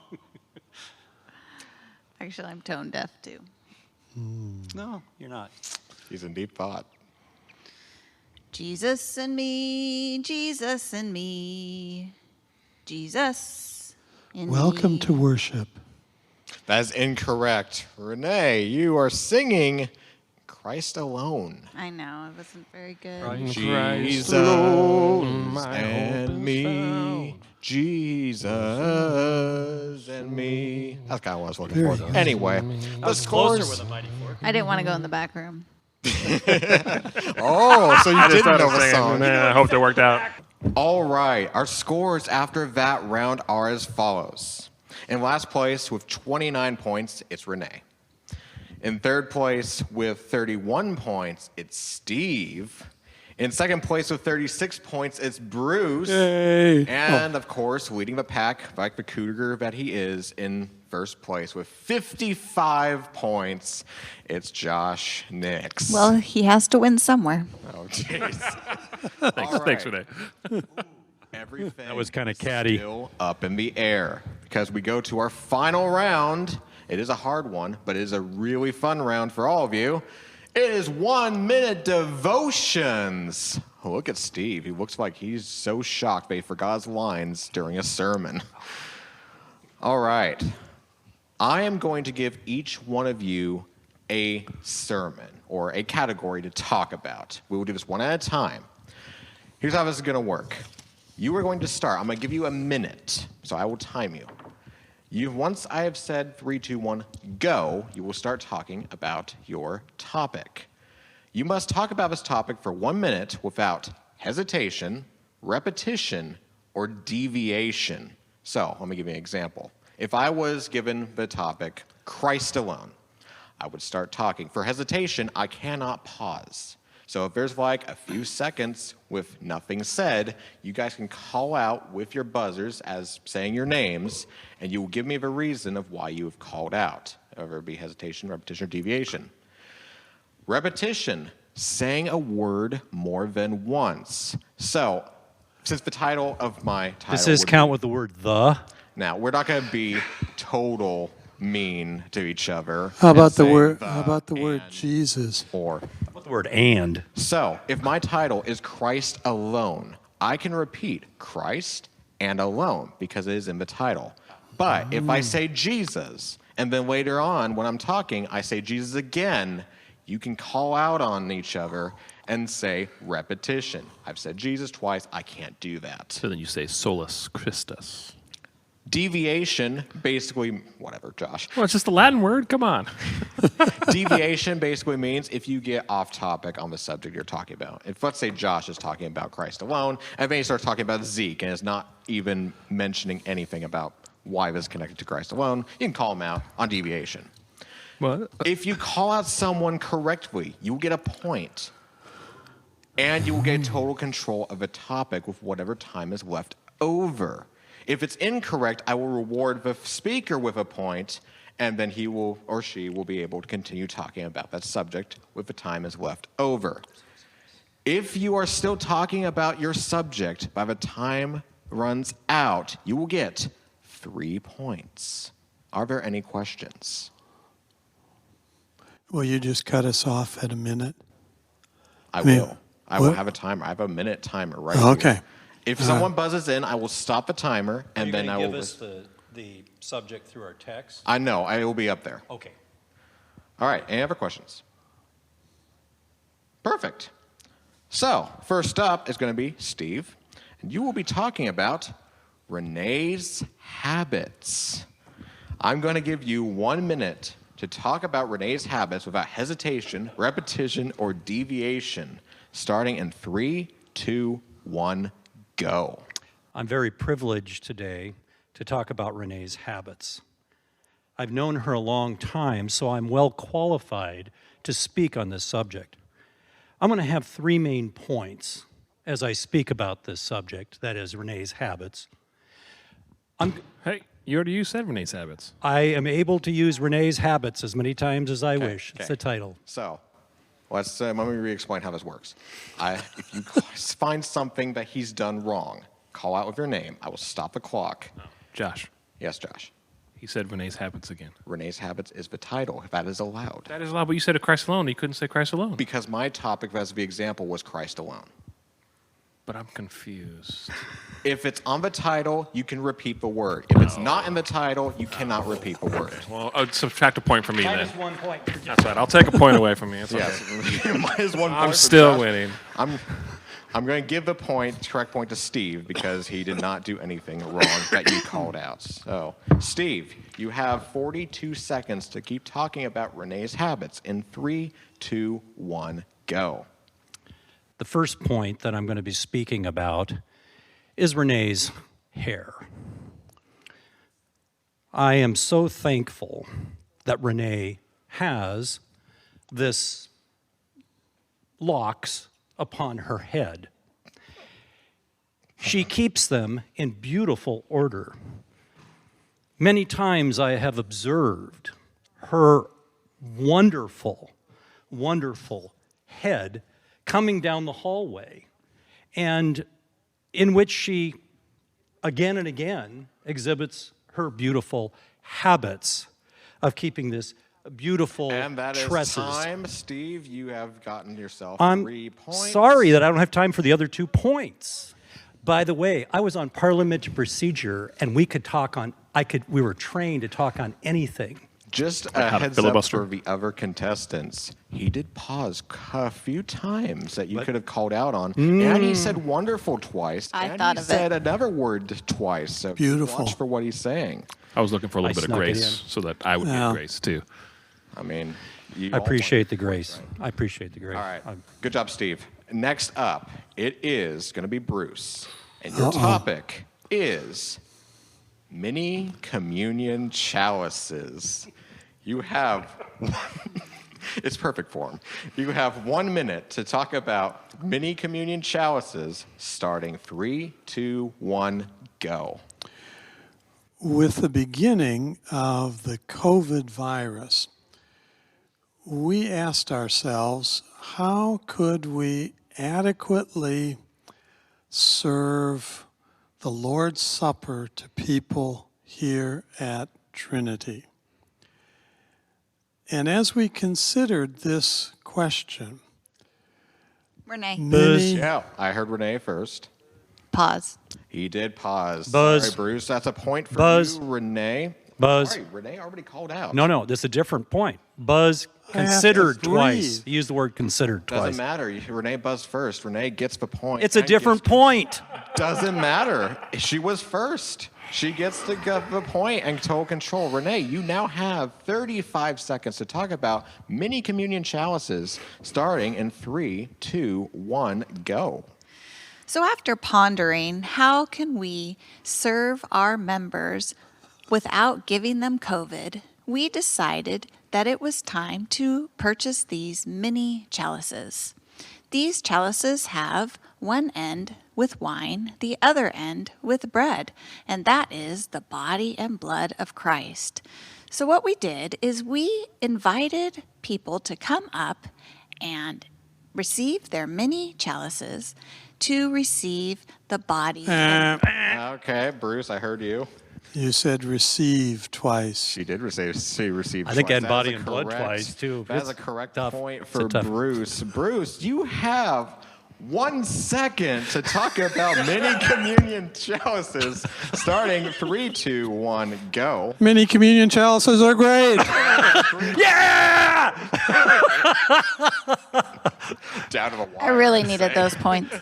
S4: Actually, I'm tone deaf too.
S3: No, you're not.
S6: He's in deep thought.
S4: Jesus and me, Jesus and me, Jesus and
S2: Welcome
S4: me.
S2: to worship.
S6: That is incorrect. Renee, you are singing Christ Alone.
S4: I know, it wasn't very good.
S3: Right.
S6: Jesus
S5: alone, my hope
S6: and
S5: is
S6: me.
S5: found.
S6: Jesus and me. That's kind of what I was looking
S2: Very
S6: for.
S2: good.
S6: Anyway,
S3: I
S6: the
S3: was closer
S6: scores.
S3: with a mighty fortress.
S4: I didn't want to go in the back room.
S6: Oh, so you
S5: I just
S6: didn't
S5: started
S6: know the
S5: singing.
S6: song.
S5: I hope that worked out.
S6: All right, our scores after that round are as follows. In last place with 29 points, it's Renee. In third place with 31 points, it's Steve. In second place with 36 points, it's Bruce.
S2: Yay.
S6: And of course, leading the pack, like the cougar that he is, in first place with 55 points, it's Josh Nix.
S4: Well, he has to win somewhere.
S6: Oh, jeez.
S5: Thanks, Renee.
S6: Everything
S7: That was kinda
S6: is
S7: catty.
S6: still up in the air because we go to our final round. It is a hard one, but it is a really fun round for all of you. It is 1 minute devotions. Oh, look at Steve. He looks like he's so shocked that he forgot his lines during a sermon. All right. I am going to give each one of you a sermon or a category to talk about. We will do this one at a time. Here's how this is going to work. You are going to start. I'm going to give you a minute, so I will time you. Once I have said 3, 2, 1, go, you will start talking about your topic. You must talk about this topic for 1 minute without hesitation, repetition, or deviation. So let me give you an example. If I was given the topic, Christ alone, I would start talking. For hesitation, I cannot pause. So if there's like a few seconds with nothing said, you guys can call out with your buzzers as saying your names, and you will give me the reason of why you have called out. Whether it be hesitation, repetition, or deviation. Repetition, saying a word more than once. So, since the title of my title
S3: Does this
S6: would
S3: count with the word the?
S6: now, we're not going to be total mean to each other.
S2: How
S6: and
S2: about the
S6: say
S2: word? How about the word
S6: and,
S2: Jesus?
S6: or?
S3: How about the word and?
S6: So, if my title is Christ alone, I can repeat Christ and alone because it is in the title. But if I say Jesus, and then later on when I'm talking, I say Jesus again, you can call out on each other and say repetition. I've said Jesus twice, I can't do that.
S5: So then you say solus Christus.
S6: Deviation, basically, whatever, Josh.
S5: Well, it's just a Latin word. Come on.
S6: Deviation basically means if you get off topic on the subject you're talking about. If, let's say, Josh is talking about Christ alone, and then he starts talking about Zeke and is not even mentioning anything about why this is connected to Christ alone, you can call him out on deviation.
S5: What?
S6: If you call out someone correctly, you will get a point, and you will get total control of a topic with whatever time is left over. If it's incorrect, I will reward the speaker with a point, and then he will or she will be able to continue talking about that subject with the time is left over. If you are still talking about your subject by the time runs out, you will get 3 points. Are there any questions?
S2: Will you just cut us off at a minute?
S6: I
S2: mean,
S6: will. I will
S2: what-
S6: have a timer. I have a minute timer right
S2: Okay.
S6: here. If someone buzzes in, I will stop the timer, and then I will.
S3: give us the subject through our text?
S6: I know. I will be up there.
S3: Okay.
S6: All right. Any other questions? Perfect. So, first up is going to be Steve, and you will be talking about Renee's habits. I'm going to give you 1 minute to talk about Renee's habits without hesitation, repetition, or deviation, starting in 3, 2, 1, go.
S3: I'm very privileged today to talk about Renee's habits. I've known her a long time, so I'm well qualified to speak on this subject. I'm going to have 3 main points as I speak about this subject, that is Renee's habits.
S5: Hey, you already said Renee's habits.
S3: I am able to use Renee's habits as many times as I wish. It's
S6: okay.
S3: the title.
S6: So, let me re-explain how this works. If you find something that he's done wrong, call out with your name. I will stop the clock.
S5: Josh,
S6: Yes, Josh.
S5: he said Renee's habits again.
S6: Renee's habits is the title. That is allowed.
S5: That is allowed, but you said Christ alone. You couldn't say Christ alone.
S6: Because my topic as the example was Christ alone.
S5: But I'm confused.
S6: If it's on the title, you can repeat the word. If it's not in the title, you cannot repeat the word.
S5: Well, subtract a point from me then.
S3: Minus 1 point.
S5: That's right. I'll take a point away from me. It's okay.
S6: Yes. Minus 1 point.
S5: I'm
S6: for
S5: still
S6: Josh.
S5: winning.
S6: I'm going to give the correct point to Steve because he did not do anything wrong that you called out. So, Steve, you have 42 seconds to keep talking about Renee's habits. In 3, 2, 1, go.
S3: The first point that I'm going to be speaking about is Renee's hair. I am so thankful that Renee has this locks upon her head. She keeps them in beautiful order. Many times I have observed her wonderful, wonderful head coming down the hallway, and in which she again and again exhibits her beautiful habits of keeping this beautiful
S6: And that is
S3: tresses.
S6: time. Steve, you have gotten yourself
S3: I'm
S6: 3 points.
S3: sorry that I don't have time for the other 2 points. By the way, I was on parliamentary procedure, and we were trained to talk on anything.
S6: Just a
S5: how to
S6: heads up
S5: filibuster.
S6: for the other contestants. He did pause a few times that you could have called out on. And he said wonderful twice.
S4: I
S6: and
S4: thought
S6: he
S4: of
S6: said
S4: it.
S6: another word twice. So
S2: Beautiful.
S6: watch for what he's saying.
S5: I was looking for a little
S3: I
S5: bit of
S3: snuck it
S5: grace
S3: in.
S5: so that I would
S2: Yeah.
S5: get grace too.
S6: I mean, you
S3: I
S6: all
S3: appreciate
S6: wanted
S3: the
S6: points,
S3: grace.
S6: right?
S3: I appreciate the grace.
S6: All right.
S3: I'm-
S6: Good job, Steve. Next up, it is going to be Bruce. And your topic is mini communion chalices. You have, it's perfect form. You have 1 minute to talk about mini communion chalices, starting 3, 2, 1, go.
S2: With the beginning of the COVID virus, we asked ourselves, how could we adequately serve the Lord's Supper to people here at Trinity? And as we considered this question,
S4: Renee,
S2: many,
S6: Yeah, I heard Rene first.
S4: pause.
S6: He did pause.
S3: Buzz.
S6: Sorry, Bruce. That's a point for
S3: Buzz.
S6: you, Rene.
S3: Buzz.
S6: Sorry, Rene already called out.
S3: No, this is a different point. Buzz
S2: I have to
S3: considered twice.
S2: breathe.
S3: He used the word considered
S6: Doesn't
S3: twice.
S6: matter. Rene buzzed first. Rene gets the point.
S3: It's a
S6: And
S3: different
S6: gives-
S3: point.
S6: Doesn't matter. She was first. She gets to get the point and total control. Rene, you now have 35 seconds to talk about mini communion chalices, starting in 3, 2, 1, go.
S4: So after pondering, how can we serve our members without giving them COVID, we decided that it was time to purchase these mini chalices. These chalices have one end with wine, the other end with bread, and that is the body and blood of Christ. So what we did is we invited people to come up and receive their mini chalices to receive the body.
S6: Okay, Bruce, I heard you.
S2: You said receive twice.
S6: She did receive
S3: I think
S6: twice.
S3: and body
S6: That is
S3: and blood
S6: correct-
S3: twice, too.
S6: That is a
S3: It's
S6: correct
S3: tough.
S6: point
S3: It's
S6: for
S3: a tough-
S6: Bruce. Bruce, you have 1 second to talk about mini communion chalices. Starting 3, 2, 1, go.
S2: Mini communion chalices are great.
S3: Yeah!
S6: Down to the wire.
S4: I really needed those points.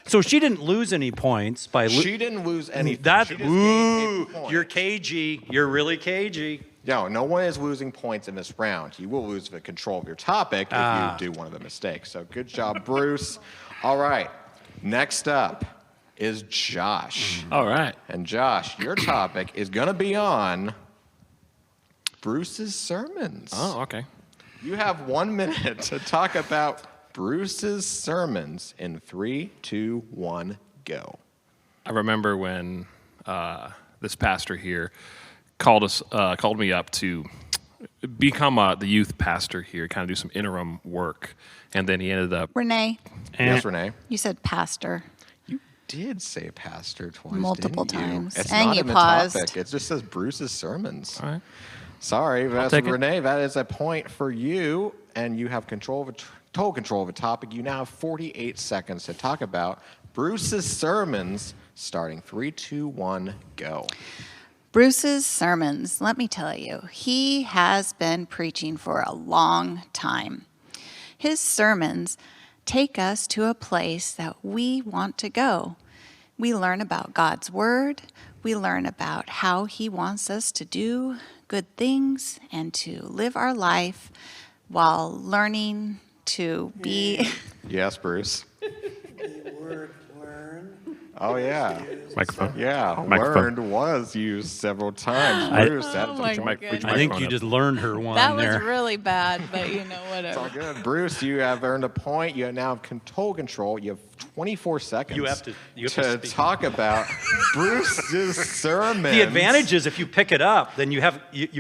S3: So she didn't lose any points by
S6: She didn't lose any.
S3: That,
S6: she just gained
S3: ooh,
S6: a point.
S3: you're cagey. You're really cagey.
S6: No one is losing points in this round. You will lose the control of your topic if you do one of the mistakes. So good job, Bruce. All right, next up is Josh.
S5: All right.
S6: And Josh, your topic is going to be on Bruce's sermons.
S5: Oh, okay.
S6: You have 1 minute to talk about Bruce's sermons in 3, 2, 1, go.
S5: I remember when this pastor here called me up to become the youth pastor here, kind of do some interim work, and then he ended up.
S4: Renee,
S6: Yes, Rene.
S4: you said pastor.
S6: You did say pastor twice,
S4: Multiple
S6: didn't you?
S4: times.
S6: It's
S4: And
S6: not
S4: you
S6: in the
S4: paused.
S6: topic. It just says Bruce's sermons.
S5: All right.
S6: Sorry, that's
S5: take it.
S6: Renee. That is a point for you, and you have total control of a topic. You now have 48 seconds to talk about Bruce's sermons. Starting 3, 2, 1, go.
S4: Bruce's sermons, let me tell you, he has been preaching for a long time. His sermons take us to a place that we want to go. We learn about God's word. We learn about how he wants us to do good things and to live our life while learning to be.
S6: Yes, Bruce.
S2: The word learn.
S6: Oh, yeah.
S5: Microphone.
S6: Yeah,
S5: Microphone.
S6: learned was used several times. Bruce, that's
S4: Oh my
S6: a point.
S4: goodness.
S3: I think you just learned her one
S4: That was
S3: there.
S4: really bad, but you know,
S6: It's all
S4: whatever.
S6: good. Bruce, you have earned a point. You now have total control. You have 24 seconds
S3: You have to
S6: to
S3: speak.
S6: talk about Bruce's sermon.
S3: The advantage is if you pick it up, then you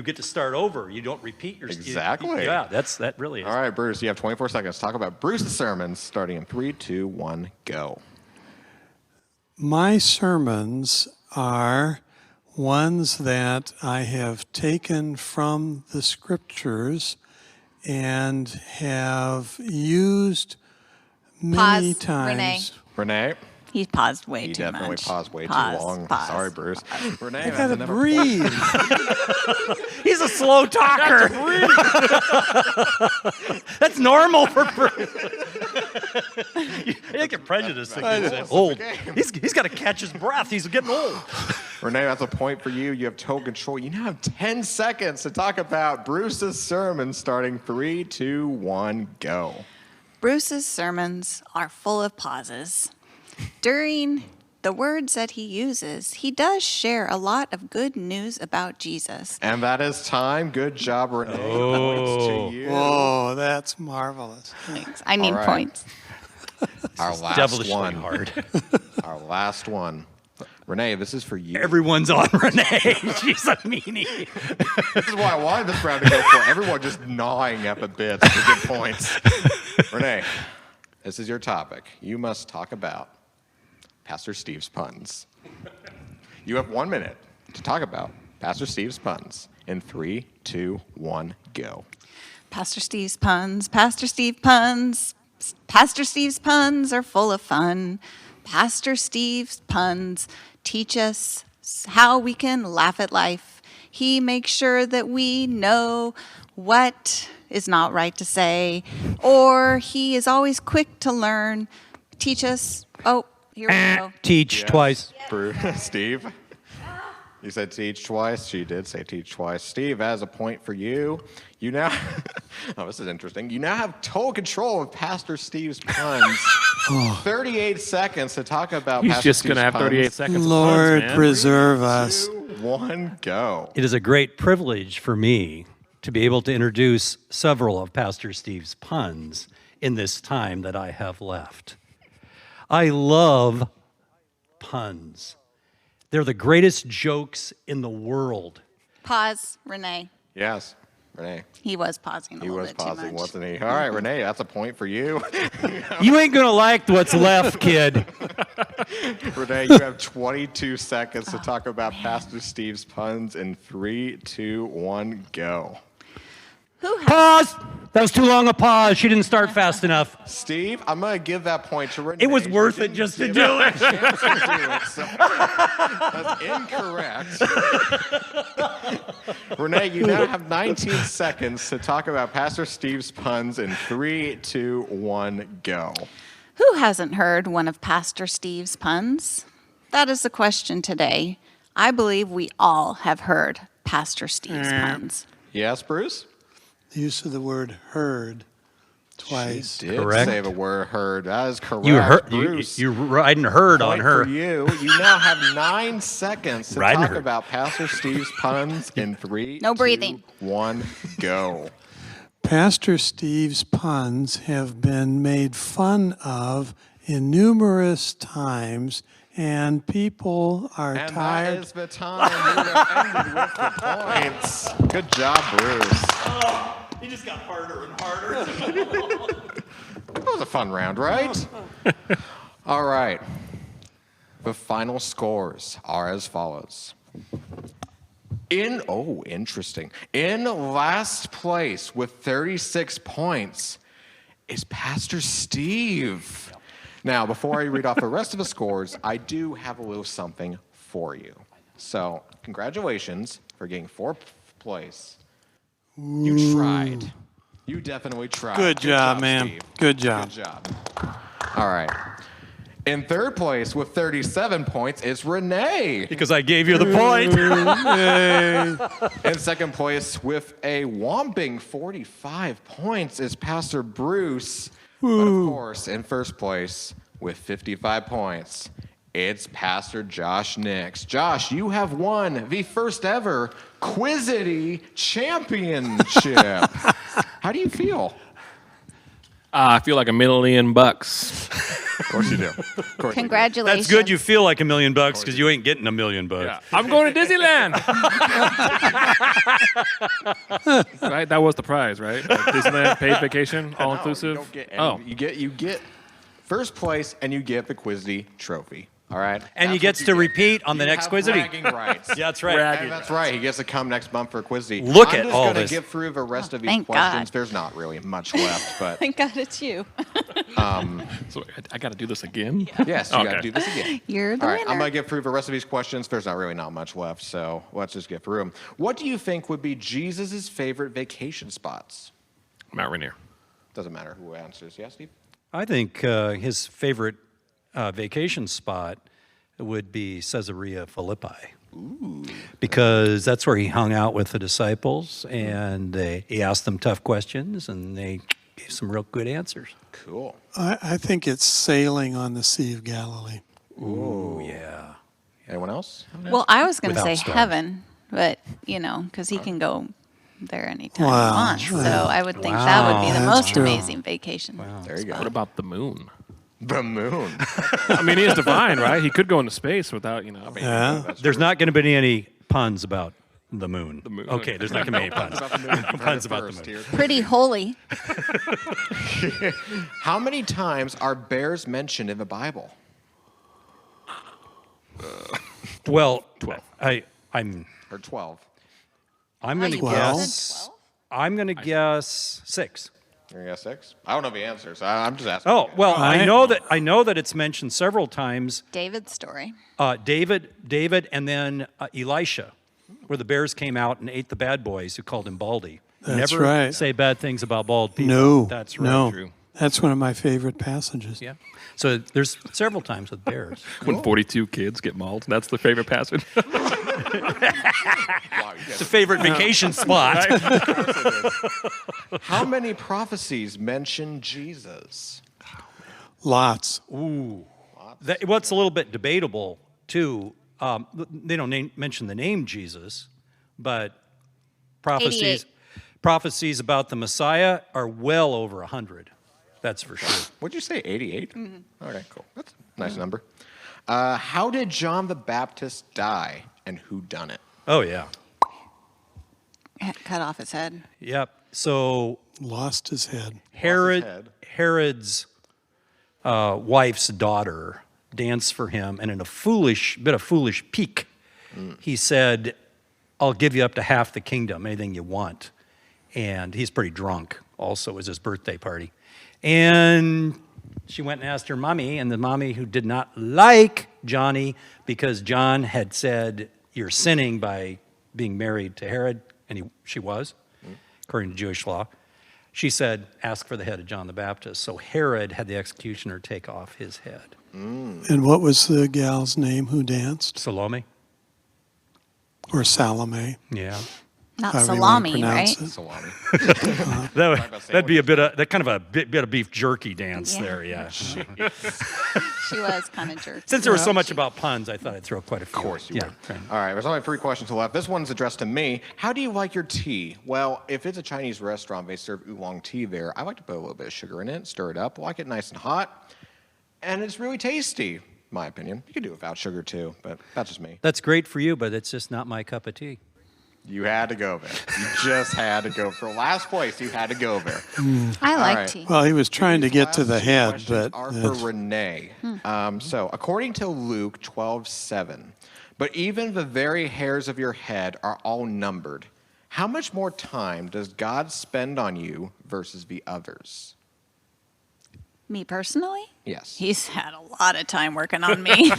S3: get to start over. You don't repeat your
S6: Exactly.
S3: Yeah, that really is.
S6: All right, Bruce, you have 24 seconds to talk about Bruce's sermons starting in 3, 2, 1, go.
S2: My sermons are ones that I have taken from the scriptures and have used many
S4: Pause,
S2: times.
S6: Renee?
S4: He paused way
S6: You
S4: too
S6: definitely
S4: much.
S6: paused way
S4: Pause,
S6: too long.
S4: pause.
S6: Sorry, Bruce. Renee,
S2: I
S6: has
S2: gotta
S6: another
S2: breathe.
S3: He's a slow talker. That's normal for Bruce. You get prejudiced against him. Old. He's got to catch his breath. He's getting old.
S6: Renee, that's a point for you. You have total control. You now have 10 seconds to talk about Bruce's sermon starting 3, 2, 1, go.
S4: Bruce's sermons are full of pauses. During the words that he uses, he does share a lot of good news about Jesus.
S6: And that is time. Good job, Renee. Points to you.
S2: Oh, that's marvelous.
S4: Thanks. I need
S6: All right.
S4: points.
S6: Our last
S3: Devilishly
S6: one.
S3: hard.
S6: Our last one. Renee, this is for you.
S3: Everyone's on Renee. She's a meanie.
S6: This is why I wanted this round to go for everyone just gnawing at the bits to get points. Renee, this is your topic. You must talk about Pastor Steve's puns. You have 1 minute to talk about Pastor Steve's puns. In 3, 2, 1, go.
S4: Pastor Steve's puns, Pastor Steve puns. Pastor Steve's puns are full of fun. Pastor Steve's puns teach us how we can laugh at life. He makes sure that we know what is not right to say, or he is always quick to learn. Teach us, oh, here we go.
S3: Teach
S6: Yes.
S3: twice.
S6: Bruce, Steve. You said teach twice. She did say teach twice. Steve, as a point for you. You now, oh, this is interesting. You now have total control of Pastor Steve's puns. 38 seconds to talk about
S5: He's
S6: Pastor
S5: just
S6: Steve's
S5: going to have
S6: puns.
S5: 38 seconds. of
S2: Lord,
S5: puns, man.
S2: preserve us.
S6: 2, 1, go.
S3: It is a great privilege for me to be able to introduce several of Pastor Steve's puns in this time that I have left. I love puns. They're the greatest jokes in the world.
S4: Pause, Renee.
S6: Yes. Renee.
S4: He was pausing a
S6: He
S4: little
S6: was
S4: bit too
S6: pausing,
S4: much.
S6: wasn't he? All right, Renee, that's a point for you.
S3: You ain't gonna like what's left, kid.
S6: Renee, you have 22 seconds to talk about Pastor Steve's puns in 3, 2, 1, go.
S4: Who has
S3: Pause. That was too long a pause. She didn't start fast enough.
S6: Steve, I'm going to give that point to Renee.
S3: It was
S6: You
S3: worth it
S6: didn't
S3: just to
S6: give
S3: do
S6: her a
S3: it.
S6: chance to do it, so that's incorrect. Renee, you now have 19 seconds to talk about Pastor Steve's puns in 3, 2, 1, go.
S4: Who hasn't heard one of Pastor Steve's puns? That is the question today. I believe we all have heard Pastor Steve's puns.
S6: Yes, Bruce?
S2: The use of the word heard twice.
S6: Did
S3: Correct.
S6: say the word heard. That is correct.
S3: You heard.
S6: Bruce.
S3: You riding herd on
S6: Point
S3: her.
S6: for you. You now have 9 seconds to
S3: Riding
S6: talk
S3: her.
S6: about Pastor Steve's puns in 3,
S4: No
S6: 2,
S4: breathing.
S6: 1, go.
S2: Pastor Steve's puns have been made fun of in numerous times, and people are
S6: And
S2: tired.
S6: that is the time. You have ended with the points. Good job, Bruce.
S3: He just got harder and harder.
S6: That was a fun round, right? All right. The final scores are as follows. Interesting. In last place with 36 points is Pastor Steve. Now, before I read off the rest of the scores, I do have a little something for you. So, congratulations for getting 4th place. You tried. You definitely tried.
S2: Good job, man.
S6: Steve.
S2: Good job.
S6: Good job. All right. In 3rd place with 37 points is Renee.
S3: Because I gave you the point.
S6: In 2nd place with a whopping 45 points is Pastor Bruce. But of course, in 1st place with 55 points, it's Pastor Josh Nix. Josh, you have won the first ever Quizity Championship. How do you feel?
S5: I feel like $1 million.
S6: Of course you do. Of course you do.
S4: Congratulations.
S3: That's good. You feel like $1 million because you ain't getting $1 million.
S5: Yeah. I'm going to Disneyland. Right? That was the prize, right? Disneyland paid vacation, all
S6: No,
S5: inclusive.
S6: You don't get any, you get 1st place and you get the Quizity trophy. All right.
S3: And he
S6: That's
S3: gets
S6: what
S3: to
S6: you get.
S3: repeat on the
S6: You
S3: next
S6: have
S3: Quizity.
S6: bragging rights.
S3: Yeah, that's right.
S5: Bragging.
S6: And that's right. He gets to come next month for Quizity.
S3: Look
S6: I'm
S3: at
S6: just
S3: all
S6: gonna
S3: this.
S6: get through the rest of these
S4: thank
S6: questions.
S4: God.
S6: There's not really much left, but
S4: Thank God it's you.
S5: So I got to do this again?
S6: yes, you got to
S5: Okay.
S6: do this again.
S4: You're the
S6: All right,
S4: winner.
S6: I'm going to get through the rest of these questions. There's not really not much left, so let's just get through them. What do you think would be Jesus' favorite vacation spots?
S5: Mount Rainier.
S6: Doesn't matter who answers. Yeah, Steve?
S3: I think his favorite vacation spot would be Caesarea Philippi. Because that's where he hung out with the disciples, and he asked them tough questions, and they gave some real good answers.
S6: Cool.
S2: I think it's sailing on the Sea of Galilee.
S3: Oh, yeah.
S6: Anyone else?
S4: Well, I was going to
S3: Without
S4: say
S3: storms.
S4: heaven, but, because he can go there anytime
S2: Wow.
S4: he wants. So I would think that would be the
S2: Wow,
S4: most
S2: that's true.
S4: amazing vacation.
S6: There you go.
S5: What about the moon?
S6: The moon.
S5: I mean, he is divine, right? He could go into space without,
S2: Yeah.
S3: There's not going to be any puns about the moon.
S5: moon.
S3: Okay, there's not going to be any puns. Puns about the moon.
S4: Pretty holy.
S6: How many times are bears mentioned in the Bible?
S3: Well,
S5: 12.
S3: I'm
S6: Or 12?
S3: going to
S4: you
S3: guess. I'm going to guess 6.
S6: You're going to guess 6? I don't know the answer, so I'm just asking.
S3: Oh
S6: you.
S3: well,
S2: Right.
S3: I know that it's mentioned several times.
S4: David's story.
S3: David, and then Elisha, where the bears came out and ate the bad boys who called him Baldy.
S2: That's
S3: Never
S2: right.
S3: say bad things about bald people.
S2: No.
S3: That's right.
S2: No.
S5: True.
S2: That's one of my favorite passages.
S3: Yeah. So there's several times with bears.
S5: When 42 kids get mauled, that's the favorite passage.
S6: Wow, you guys
S3: It's a favorite vacation spot.
S6: How many prophecies mention Jesus?
S2: Lots.
S3: What's a little bit debatable too. They don't mention the name Jesus, but prophecies
S4: 88.
S3: prophecies about the Messiah are well over 100. That's for sure.
S6: What'd you say, 88? Okay, cool. That's a nice number. How did John the Baptist die, and who done it?
S3: Oh yeah.
S4: cut off his head.
S3: Yep. So
S2: Lost his head.
S3: Herod's wife's daughter danced for him, and in a foolish pique, he said, "I'll give you up to half the kingdom, anything you want." And he's pretty drunk. Also, it was his birthday party, and she went and asked her mommy, and the mommy, who did not like Johnny because John had said, "You're sinning by being married to Herod," and she was, according to Jewish law. She said, "Ask for the head of John the Baptist." So Herod had the executioner take off his head.
S2: And what was the gal's name who danced?
S3: Salome?
S2: Or Salome?
S3: Yeah.
S4: Not
S2: however you wanna
S4: salami, right?
S2: pronounce it.
S6: Salami.
S3: That'd be a bit of bit of beef jerky dance
S4: Yeah.
S3: there, yeah.
S4: She was kind of jerky.
S3: Since there was so much about puns, I thought I'd throw quite a few.
S6: Of course you
S3: yeah,
S6: would.
S3: right.
S6: All right, there's only 3 questions left. This one's addressed to me. How do you like your tea? Well, if it's a Chinese restaurant, they serve oolong tea there. I like to put a little bit of sugar in it, stir it up, like it nice and hot, and it's really tasty, in my opinion. You can do it without sugar too, but that's just me.
S3: That's great for you, but it's just not my cup of tea.
S6: You had to go there. You just had to go. For last place, you had to go there.
S4: I like
S6: right.
S4: tea.
S2: Well, he was trying to
S6: These
S2: get to
S6: last
S2: the
S6: 2
S2: head,
S6: questions
S2: but
S6: are for Rene. So, according to Luke 12:7, but even the very hairs of your head are all numbered. How much more time does God spend on you versus the others?
S4: Me personally?
S6: Yes.
S4: He's had a lot of time working on me.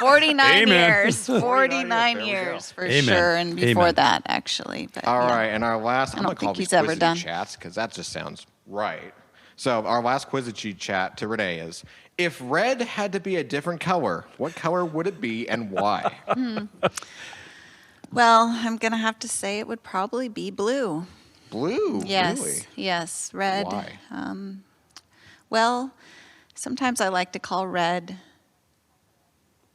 S4: 49 years. 49
S6: There we
S4: years for
S3: Amen.
S4: sure. And before
S3: Amen.
S4: that, actually. But,
S6: All
S4: yeah.
S6: right, and our last, I'm
S4: don't
S6: going to call
S4: think
S6: these
S4: he's ever
S6: Quizity
S4: done.
S6: Chats because that just sounds right. So our last Quizity Chat to Rene is, if red had to be a different color, what color would it be and why?
S4: Well, I'm going to have to say it would probably be blue.
S6: Blue,
S4: Yes.
S6: really?
S4: Yes. Red.
S6: Why?
S4: Well, sometimes I like to call red.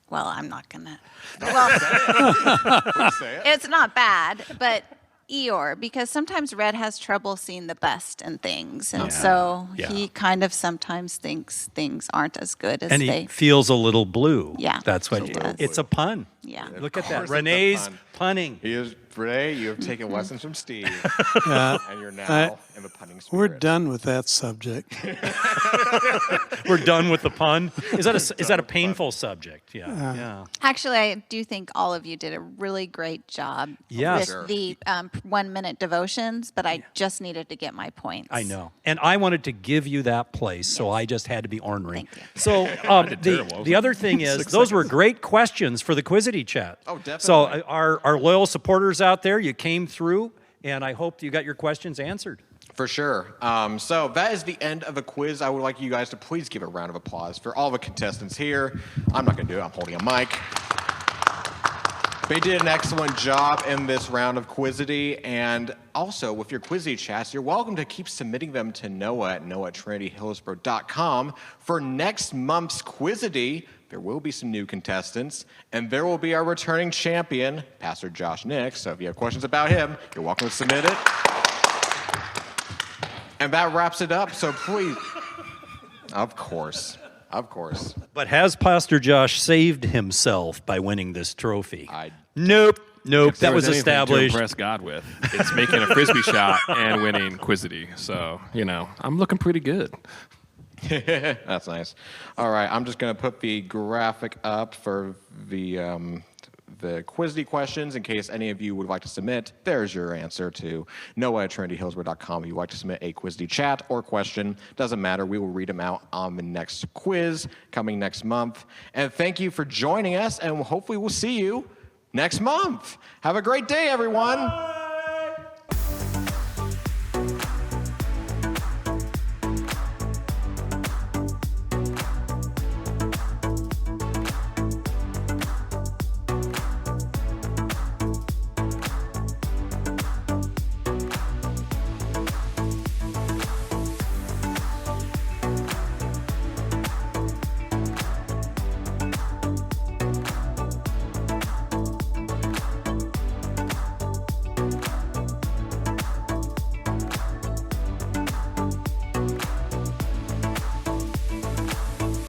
S4: Well, I'm not going to. Well,
S6: Please say it.
S4: it's not bad, but Eeyore, because sometimes Red has trouble seeing the best in things. And so
S3: Yeah.
S4: he kind of sometimes thinks things aren't as good as
S3: And
S4: they.
S3: he feels a little blue.
S4: Yeah,
S3: That's what
S4: he does.
S3: it's a pun.
S4: Yeah.
S3: Look at
S6: course
S3: that.
S6: it's a
S3: Renee's
S6: pun.
S3: punning.
S6: He is, Rene, you have taken
S4: Mm-hmm.
S6: lessons from Steve,
S2: Yeah.
S6: and you're now in the punning spirit.
S2: We're done with that subject.
S3: We're done with the pun. Is that a painful subject? Yeah. Yeah.
S4: Actually, I do think all of you did a really great job
S3: Yes.
S4: with
S6: Sure.
S4: the 1 minute devotions, but I just needed to get my points.
S3: I know. And I wanted to give you that place, so I just had to be ornery.
S4: Thank you.
S3: So the other thing is, those were great questions for the Quizity Chat.
S6: Oh, definitely.
S3: So our loyal supporters out there, you came through, and I hope you got your questions answered.
S6: For sure. So that is the end of the quiz. I would like you guys to please give a round of applause for all the contestants here. I'm not going to do it. I'm holding a mic. They did an excellent job in this round of Quizity. And also, with your Quizity chats, you're welcome to keep submitting them to Noah at noah@trinitylhillsboro.com. For next month's Quizity, there will be some new contestants, and there will be our returning champion, Pastor Josh Nix. So if you have questions about him, you're welcome to submit it. And that wraps it up, so please. Of course.
S3: But has Pastor Josh saved himself by winning this trophy? Nope.
S5: If there
S3: That was
S5: anything
S3: established.
S5: to impress God with, it's making a frisbee shot and winning Quizity. So, I'm looking pretty good.
S6: That's nice. All right, I'm just going to put the graphic up for the Quizity questions in case any of you would like to submit. There's your answer to noah@trinitylhillsboro.com. If you'd like to submit a Quizity chat or question, doesn't matter. We will read them out on the next quiz coming next month. And thank you for joining us, and hopefully we'll see you next month. Have a great day, everyone.